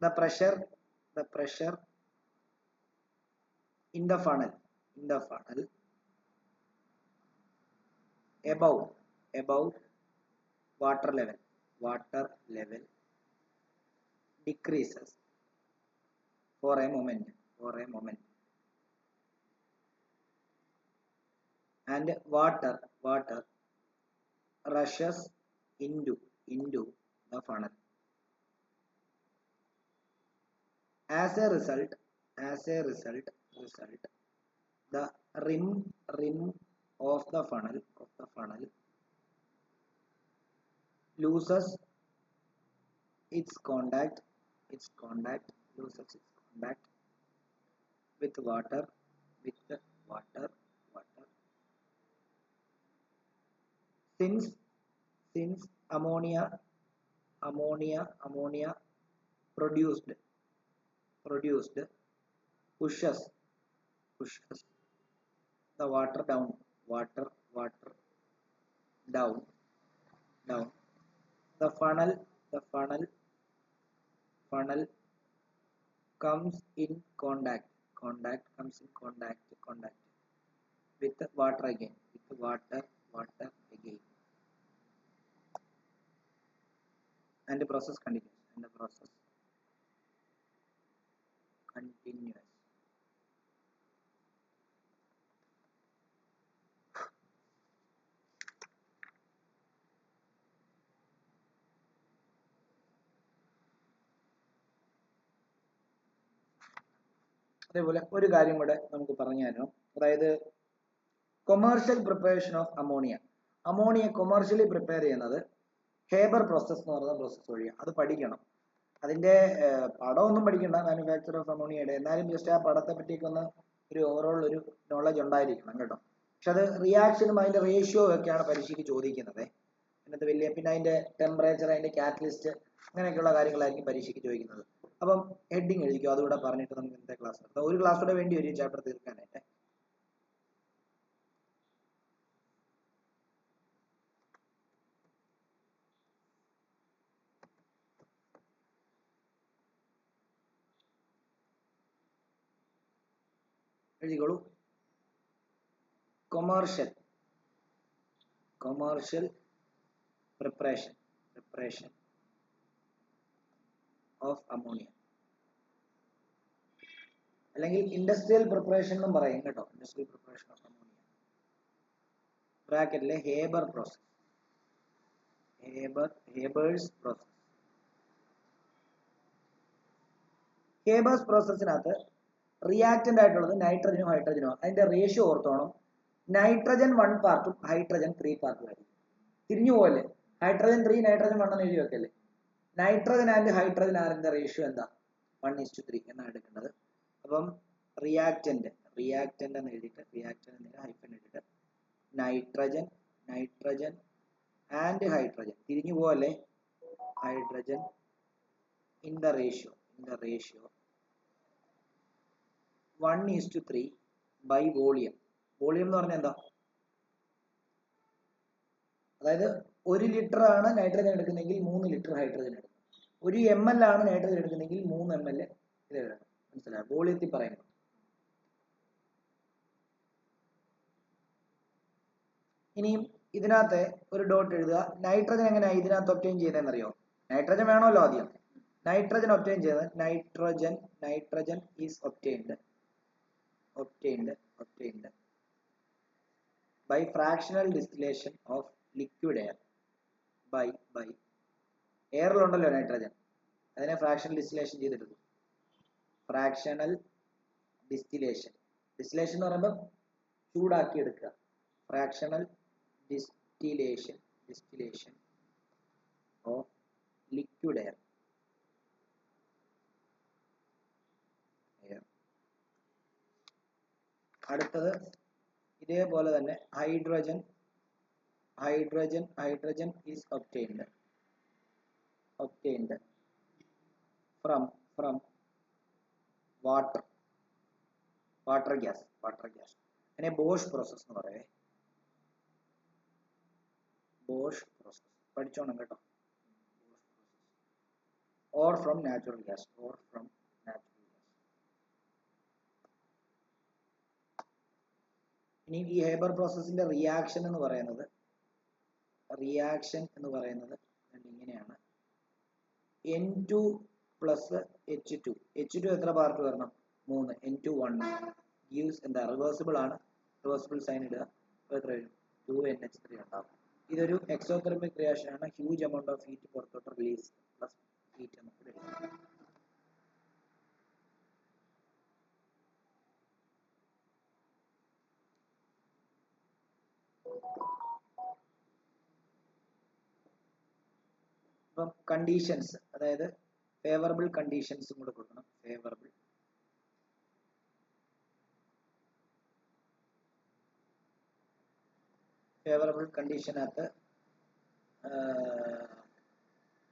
The pressure in the funnel above water level decreases for a moment and water rushes into the funnel. As a result, the rim of the funnel loses its contact with water. Since ammonia produced pushes the water down, the funnel comes in contact with water again, and the process continues. അതേപോലെ ഒരു കാര്യം കൂടെ നമുക്ക് പറഞ്ഞു തരണം. അതായത് commercial preparation of ammonia commercially prepare ചെയ്യുന്നത് Haber process എന്ന് പറയുന്ന പ്രോസസ് വഴിയാണ്. അത് പഠിക്കണം. അതിന്റെ പടമൊന്നും പഠിക്കണ്ട, മാനുഫാക്ചർ ഓഫ് അമോണിയയുടെ. എന്നാലും ജസ്റ്റ് ആ പടത്തെ പറ്റിയൊക്കെ ഒന്ന് ഒരു ഓവറോൾ ഒരു നോളജ് ഉണ്ടായിരിക്കണം കേട്ടോ. പക്ഷെ അത് റിയാക്ഷനും അതിന്റെ റേഷ്യോ ഒക്കെയാണ് പരീക്ഷയ്ക്ക് ചോദിക്കുന്നത്. അതിനകത്ത് വലിയ, പിന്നെ അതിന്റെ ടെമ്പറേച്ചർ, അതിന്റെ കാറ്റലിസ്റ്റ്, അങ്ങനെയൊക്കെയുള്ള കാര്യങ്ങളായിരിക്കും പരീക്ഷയ്ക്ക് ചോദിക്കുന്നത്. അപ്പം ഹെഡിങ് എഴുതിക്കോ. അതുകൂടെ പറഞ്ഞിട്ട് നമുക്ക് ഇന്നത്തെ ക്ലാസ് എടുക്കാം. ഒരു ക്ലാസ് കൂടെ വേണ്ടി വരും ചാപ്റ്റർ തീർക്കാനായിട്ട്. എഴുതിക്കോളൂ. കൊമേഴ്ഷ്യൽ പ്രിപ്പറേഷൻ ഓഫ് അമോണിയ, അല്ലെങ്കിൽ ഇൻഡസ്ട്രിയൽ പ്രിപ്പറേഷൻ എന്നും പറയും കേട്ടോ. ഇൻഡസ്ട്രിയൽ പ്രിപ്പറേഷൻ ഓഫ് അമോണിയ ബ്രാക്കറ്റിലെ ഹേബേഴ്സ് പ്രോസസ്. ഹേബേഴ്സ് പ്രോസസ്സിനകത്ത് റിയാക്റ്റന്റ് ആയിട്ടുള്ളത് നൈട്രജനും ഹൈഡ്രജനും. അതിന്റെ റേഷ്യോ ഓർത്തോണം. നൈട്രജൻ 1 പാർട്ടും ഹൈഡ്രജൻ 3 പാർട്ടും ആയിരിക്കും. തിരിഞ്ഞു പോകല്ലേ, ഹൈഡ്രജൻ 3 നൈട്രജൻ 1 എന്ന് എഴുതി വെക്കല്ലേ. നൈട്രജൻ ആൻഡ് ഹൈഡ്രജൻ ആറിന്റെ റേഷ്യോ എന്താ? 1:3 എന്നാണ് എടുക്കേണ്ടത്. അപ്പം റിയാക്റ്റന്റ് എന്ന് എഴുതിയിട്ട് ഹൈഫൻ ഇട്ടിട്ട് നൈട്രജൻ ആൻഡ് ഹൈഡ്രജൻ തിരിഞ്ഞു പോവല്ലേ, hydrogen in the ratio 1:3 by volume എന്ന് പറഞ്ഞാൽ എന്താ, അതായത് 1 ലിറ്റർ ആണ് നൈട്രജൻ എടുക്കുന്നെങ്കിൽ 3 ലിറ്റർ ഹൈഡ്രജൻ എടുക്കും. 1 ml ആണ് നൈട്രജൻ എടുക്കുന്നെങ്കിൽ 3 ml ഇത് എടുക്കണം. മനസ്സിലായോ? വോളിയത്തിൽ പറയുന്നത്. ഇനിയും ഇതിനകത്ത് ഒരു ഡോട്ട് എഴുതുക. നൈട്രജൻ എങ്ങനെയാണ് ഇതിനകത്ത് ഒബ്റ്റെയിൻ ചെയ്തതെന്നറിയോ? നൈട്രജൻ വേണമല്ലോ ആദ്യം. നൈട്രജൻ ഒബ്റ്റെയിൻ ചെയ്തത് nitrogen is obtained by fractional distillation of liquid air. by എയറിലുണ്ടല്ലോ നൈട്രജൻ, അതിനെ ഫ്രാക്ഷണൽ ഡിസ്റ്റിലേഷൻ ചെയ്തെടുക്കും. ഫ്രാക്ഷണൽ ഡിസ്റ്റിലേഷൻ എന്ന് പറയുമ്പോൾ ചൂടാക്കി എടുക്കുക. Fractional distillation of liquid air. അടുത്തത് ഇതേപോലെ തന്നെ hydrogen is obtained from water gas അതിനെ ബോഷ് പ്രോസസ് എന്ന് പറയേ. ബോഷ് പ്രോസസ് പഠിച്ചോണം കേട്ടോ. Or from natural gas. ഇനി ഈ ഹേബർ പ്രോസസ്സിന്റെ റിയാക്ഷൻ എന്ന് പറയുന്നത് ഇങ്ങനെയാണ്. N2 പ്ലസ് H2 എത്ര പാർട്ട് വരണം? 3. N2 gives എന്താ, റിവേഴ്സിബിൾ ആണ്. റിവേഴ്സിബിൾ സൈൻ ഇടുക. എത്ര വരും? 2NH3 ഉണ്ടാവും. ഇതൊരു എക്സോതെർമിക് റിയാക്ഷൻ ആണ്. ഹ്യൂജ് എമൗണ്ട് ഓഫ് ഹീറ്റ് പുറത്തോട്ട് റിലീസ് പ്ലസ് ഹീറ്റ് നമുക്ക് എടുക്കാം. അപ്പം കണ്ടീഷൻസ്, അതായത് ഫേവറബിൾ കണ്ടീഷൻസും കൂടെ കൊടുക്കണം. ഫേവറബിൾ കണ്ടീഷനകത്ത്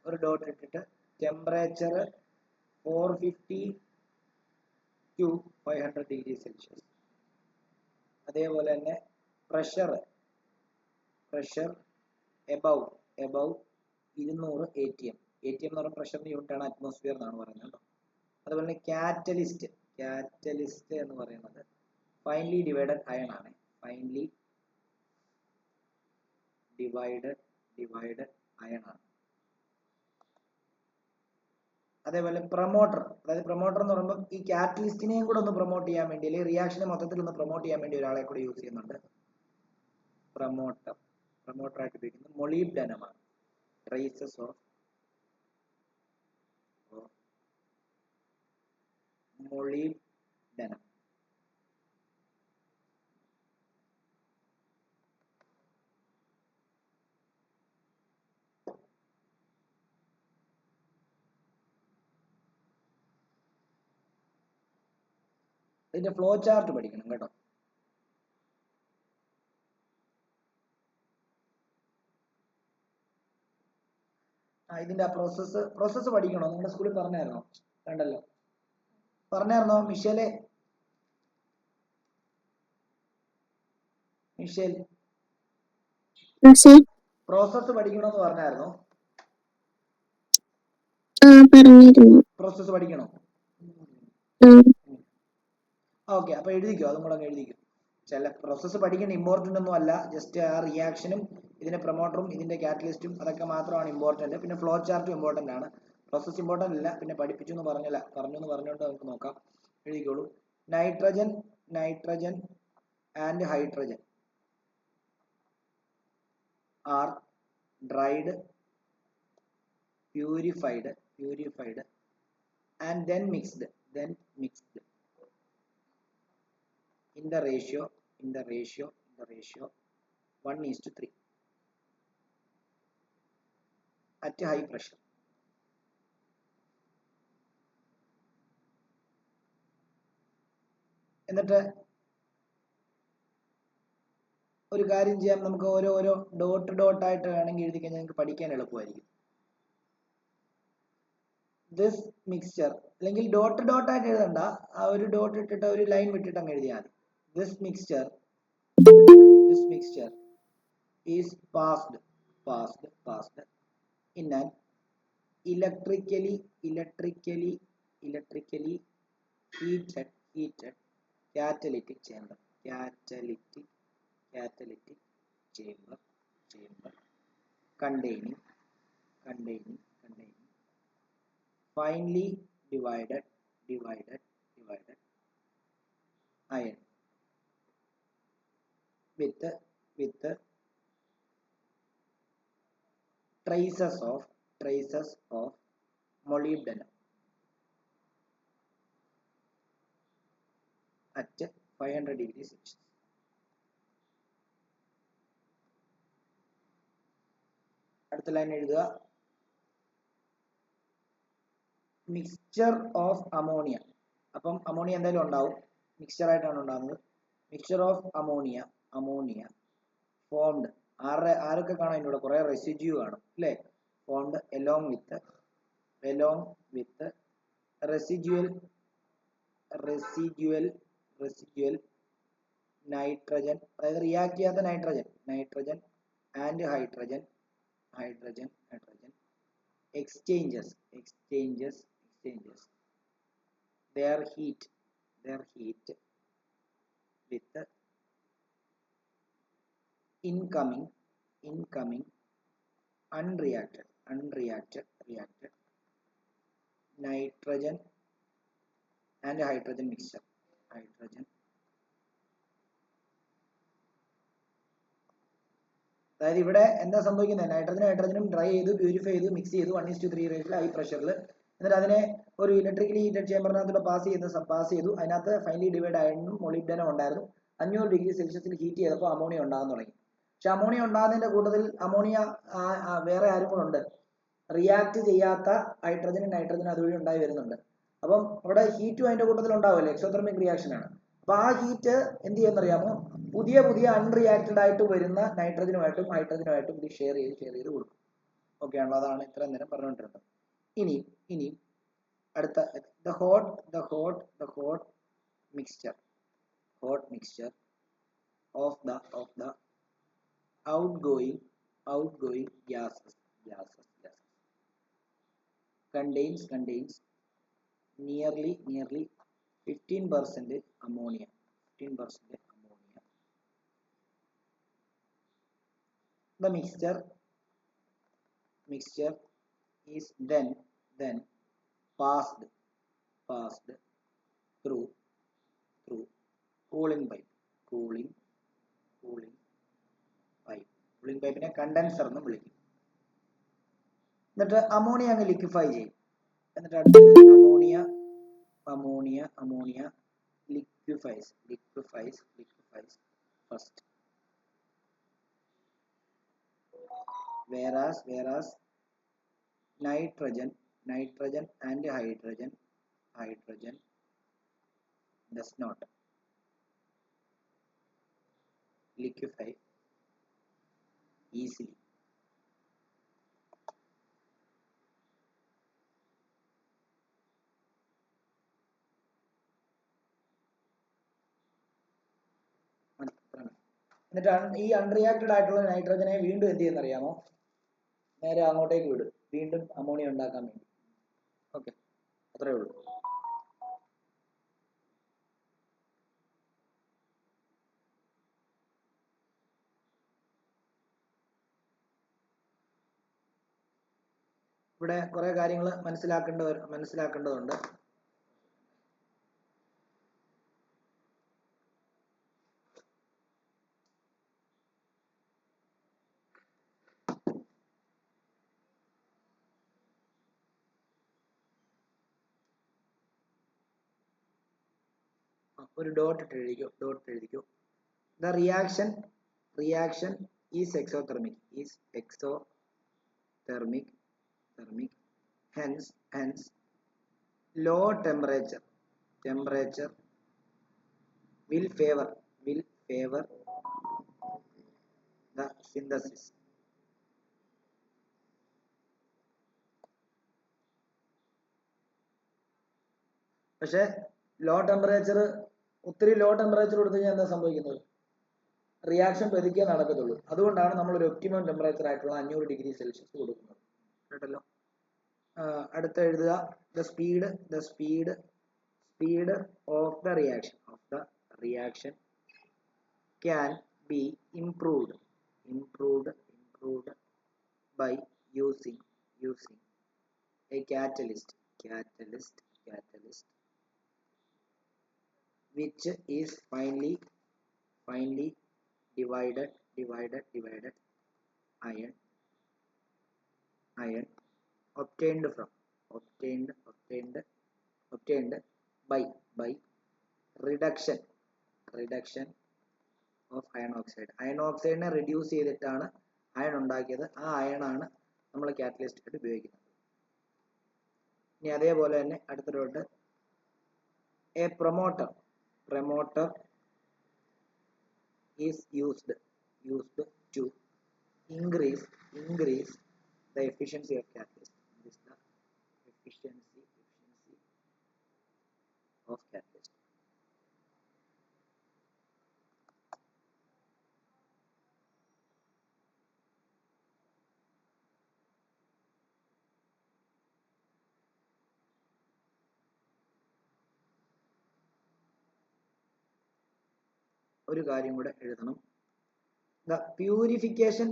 ഒരു ഡോട്ട് ഇട്ടിട്ട് ടെമ്പറേച്ചർ 450 to 500 ഡിഗ്രി സെൽഷ്യസ്. അതേപോലെ തന്നെ പ്രഷർ എബവ് 200 ATM എന്ന് പറയുന്ന പ്രഷറിന്റെ യൂണിറ്റ് ആണ്, അറ്റ്മോസ്ഫിയർ എന്നാണ് പറയുന്നത്. അതുപോലെ തന്നെ കാറ്റലിസ്റ്റ് എന്ന് പറയുന്നത് ഫൈൻലി ഡിവൈഡഡ് അയൺ ആണ്. അതേപോലെ പ്രൊമോട്ടർ എന്ന് പറയുമ്പോൾ ഈ കാറ്റലിസ്റ്റിനെയും കൂടെ ഒന്ന് പ്രൊമോട്ട് ചെയ്യാൻ വേണ്ടി, അല്ലെങ്കിൽ റിയാക്ഷനെ മൊത്തത്തിൽ ഒന്ന് പ്രൊമോട്ട് ചെയ്യാൻ വേണ്ടി ഒരാളെ കൂടെ യൂസ് ചെയ്യുന്നുണ്ട്. പ്രൊമോട്ടർ ആയിട്ട് ഉപയോഗിക്കുന്നത് മൊളീബ്ഡനമാണ്. Traces of മൊളീബ്ഡനം. ഇതിന്റെ ഫ്ലോ ചാർട്ട് പഠിക്കണം കേട്ടോ. ഇതിന്റെ പ്രോസസ്സ് പഠിക്കണോ? നിങ്ങളുടെ സ്കൂളിൽ പറഞ്ഞായിരുന്നോ? കണ്ടല്ലോ, പറഞ്ഞായിരുന്നോ? മിഷേൽ പ്രോസസ്സ് പഠിക്കണോന്ന് പറഞ്ഞായിരുന്നോ? പ്രോസസ്സ് പഠിക്കണോ? ഓക്കെ, അപ്പൊ എഴുതിക്കോ, അതും കൂടെ എഴുതിക്കോ. ചില പ്രോസസ്സ് പഠിക്കേണ്ട ഇമ്പോർട്ടന്റ് ഒന്നും അല്ല, ജസ്റ്റ് ആ റിയാക്ഷനും ഇതിന്റെ പ്രൊമോട്ടറും ഇതിന്റെ കാറ്റലിസ്റ്റും അതൊക്കെ മാത്രമാണ് ഇമ്പോർട്ടന്റ്. പിന്നെ ഫ്ലോ ചാർട്ടും ഇമ്പോർട്ടന്റ് ആണ്. പ്രോസസ് ഇമ്പോർട്ടന്റ് അല്ല. പിന്നെ പറഞ്ഞു എന്ന് പറഞ്ഞുകൊണ്ട് നമുക്ക് നോക്കാം. എഴുതിക്കോളൂ. Nitrogen and hydrogen are dried, purified and then mixed in the ratio 1:3 at high pressure. എന്നിട്ട് ഒരു കാര്യം ചെയ്യാം, നമുക്ക് ഓരോ ഡോട്ട് ആയിട്ട് വേണമെങ്കിൽ എഴുതി കഴിഞ്ഞാൽ നിങ്ങൾക്ക് പഠിക്കാൻ എളുപ്പമായിരിക്കും. ദിസ് മിക്സ്ചർ, അല്ലെങ്കിൽ ഡോട്ട് ആയിട്ട് എഴുതണ്ട, ആ ഒരു ഡോട്ട് ഇട്ടിട്ട് ഒരു ലൈൻ വിട്ടിട്ട് അങ്ങ് എഴുതിയാൽ മതി. This mixture is passed in an electrically heated catalytic chamber containing finely divided iron with traces of molybdenum at 500 degrees Celsius. അടുത്ത ലൈൻ എഴുതുക. Mixture of ammonia. അപ്പം അമോണിയ എന്തായാലും ഉണ്ടാവും, മിക്സ്ചർ ആയിട്ടാണ് ഉണ്ടാകുന്നത്. മിക്സ്ചർ ഓഫ് അമോണിയ ഫോംഡ്, ആരൊക്കെ കാണാം ഇതിൻ്റെ കൂടെ? കുറെ റെസിഡ്യൂ കാണും അല്ലേ? Formed along with residual nitrogen, അതായത് റിയാക്ട് ചെയ്യാത്ത nitrogen and hydrogen exchanges their heat with incoming unreacted nitrogen and hydrogen mixture. അതായത് ഇവിടെ എന്താ സംഭവിക്കുന്നത്? നൈട്രജനും ഡ്രൈ ചെയ്തു, പ്യൂരിഫൈ ചെയ്തു, മിക്സ് ചെയ്തു 1:3 റേറ്റിൽ ഹൈ പ്രഷറിൽ. എന്നിട്ട് അതിനെ ഒരു ഇലക്ട്രിക്കലി ഹീറ്റഡ് ചേമ്പറിനകത്തൂടെ പാസ് ചെയ്തു. അതിനകത്ത് ഫൈനലി ഡിവൈഡ് അയണും മൊളിബ്ഡനും ഉണ്ടായിരുന്നു. 500 ഡിഗ്രി സെൽഷ്യസിൽ ഹീറ്റ് ചെയ്തപ്പോൾ അമോണിയ ഉണ്ടാകാൻ തുടങ്ങി. പക്ഷെ അമോണിയ ഉണ്ടാകുന്നതിന്റെ കൂട്ടത്തിൽ അമോണിയ വേറെ ആരും കൂടെ ഉണ്ട്, റിയാക്ട് ചെയ്യാത്ത ഹൈഡ്രജനും നൈട്രജനും അതുവഴി ഉണ്ടായി വരുന്നുണ്ട്. അപ്പം അവിടെ ഹീറ്റും അതിന്റെ കൂട്ടത്തിൽ ഉണ്ടാവുമല്ലോ, എക്സോതെർമിക് റിയാക്ഷൻ ആണ്. അപ്പൊ ആ ഹീറ്റ് എന്ത് ചെയ്യുന്നറിയാമോ? പുതിയ അൺറിയാക്റ്റഡ് ആയിട്ട് വരുന്ന നൈട്രജനുമായിട്ടും ഹൈഡ്രജനുമായിട്ടും ഇത് ഷെയർ ചെയ്ത് കൊടുക്കും. ഓക്കെ ആണല്ലോ? അതാണ് ഇത്രയും നേരം പറഞ്ഞുകൊണ്ടിരുന്നത്. ഇനി അടുത്ത the hot mixture of the outgoing gases contains nearly 15% ammonia. The mixture is then passed through cooling pipe. Cooling pipe condenser എന്ന് വിളിക്കും. എന്നിട്ട് അമോണിയ അങ്ങ് ലിക്വിഫൈ ചെയ്യും. എന്നിട്ട് അടുത്തത് ammonia liquefies first, whereas nitrogen and hydrogen does not liquefy easily. എന്നിട്ട് ഈ അൺറിയാക്റ്റഡ് ആയിട്ടുള്ള നൈട്രജനെ വീണ്ടും എന്ത് ചെയ്യുന്നറിയാമോ? നേരെ അങ്ങോട്ടേക്ക് വിടും, വീണ്ടും അമോണിയ ഉണ്ടാക്കാൻ വേണ്ടി. ഓക്കെ, അത്രേ ഉള്ളൂ. ഇവിടെ കുറെ കാര്യങ്ങൾ മനസ്സിലാക്കേണ്ടതുണ്ട്. ഒരു ഡോട്ട് എഴുതിക്കോ. The reaction is exothermic. Hence low temperature will favor the synthesis. പക്ഷെ ലോ ടെമ്പറേച്ചർ ഒത്തിരി ലോ ടെമ്പറേച്ചർ കൊടുത്തു കഴിഞ്ഞാൽ എന്താ സംഭവിക്കുന്നത്? റിയാക്ഷൻ പതുക്കെ നടക്കത്തുള്ളൂ. അതുകൊണ്ടാണ് നമ്മൾ ഒരു ഒപ്റ്റിമം ടെമ്പറേച്ചർ ആയിട്ടുള്ള 500 ഡിഗ്രി സെൽഷ്യസ് കൊടുക്കുന്നത്. കേട്ടല്ലോ. അടുത്ത എഴുതുക. the speed of the reaction can be improved by using a catalyst which is finely divided iron obtained by reduction of iron oxide. iron oxide ne reduce ചെയ്തിട്ടാണ് iron ഉണ്ടാക്കിയത്. ആ iron ആണ് നമ്മൾ catalyst ആയിട്ട് ഉപയോഗിക്കുന്നത്. ഇനി അതേപോലെ തന്നെ അടുത്തൊരുണ്ട് a promoter is used to increase the efficiency of catalyst. This is the efficiency of catalyst. ഒരു കാര്യം കൂടെ എഴുതണം. the purification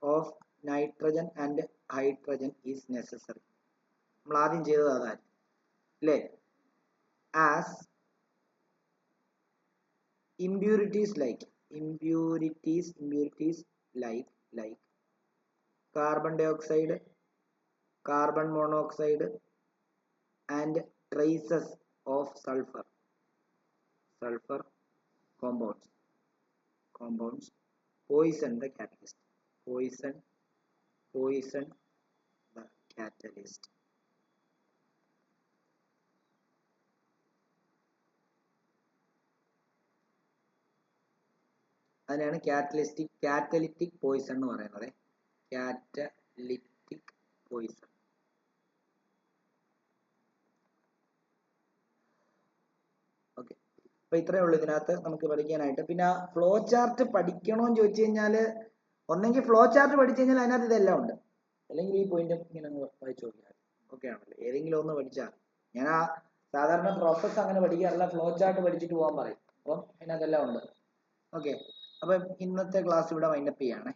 of nitrogen and hydrogen is necessary. നമ്മൾ ആദ്യം ചെയ്തത് അതാണ് അല്ലേ? as impurities like carbon dioxide, carbon monoxide and traces of sulfur compounds poison the catalyst. അതിനാണ് catalytic poison എന്ന് പറയുന്നത്. catalytic poison. ഓക്കെ, അപ്പൊ ഇത്രയേ ഉള്ളൂ ഇതിനകത്ത് നമുക്ക് പഠിക്കാനായിട്ട്. പിന്നെ ഫ്ലോ ചാർട്ട് പഠിക്കണോന്ന് ചോദിച്ചു കഴിഞ്ഞാല് ഒന്നെങ്കിൽ ഫ്ലോ ചാർട്ട് പഠിച്ചു കഴിഞ്ഞാൽ അതിനകത്ത് ഇതെല്ലാം ഉണ്ട്, അല്ലെങ്കിൽ ഈ പോയിന്റ് ഇങ്ങനെ വായിച്ചു നോക്കിയാൽ ഓക്കെ ആണല്ലോ. ഏതെങ്കിലും ഒന്ന് പഠിച്ചാൽ ഞാൻ ആ സാധാരണ പ്രോസസ് അങ്ങനെ പഠിക്കാറില്ല, ഫ്ലോ ചാർട്ട് പഠിച്ചിട്ട് പോകാൻ പറയും. അപ്പം അതിനകത്തെല്ലാം ഉണ്ട്. ഓക്കെ, അപ്പം ഇന്നത്തെ ക്ലാസ് ഇവിടെ വൈൻഡപ്പ് ചെയ്യാണ്.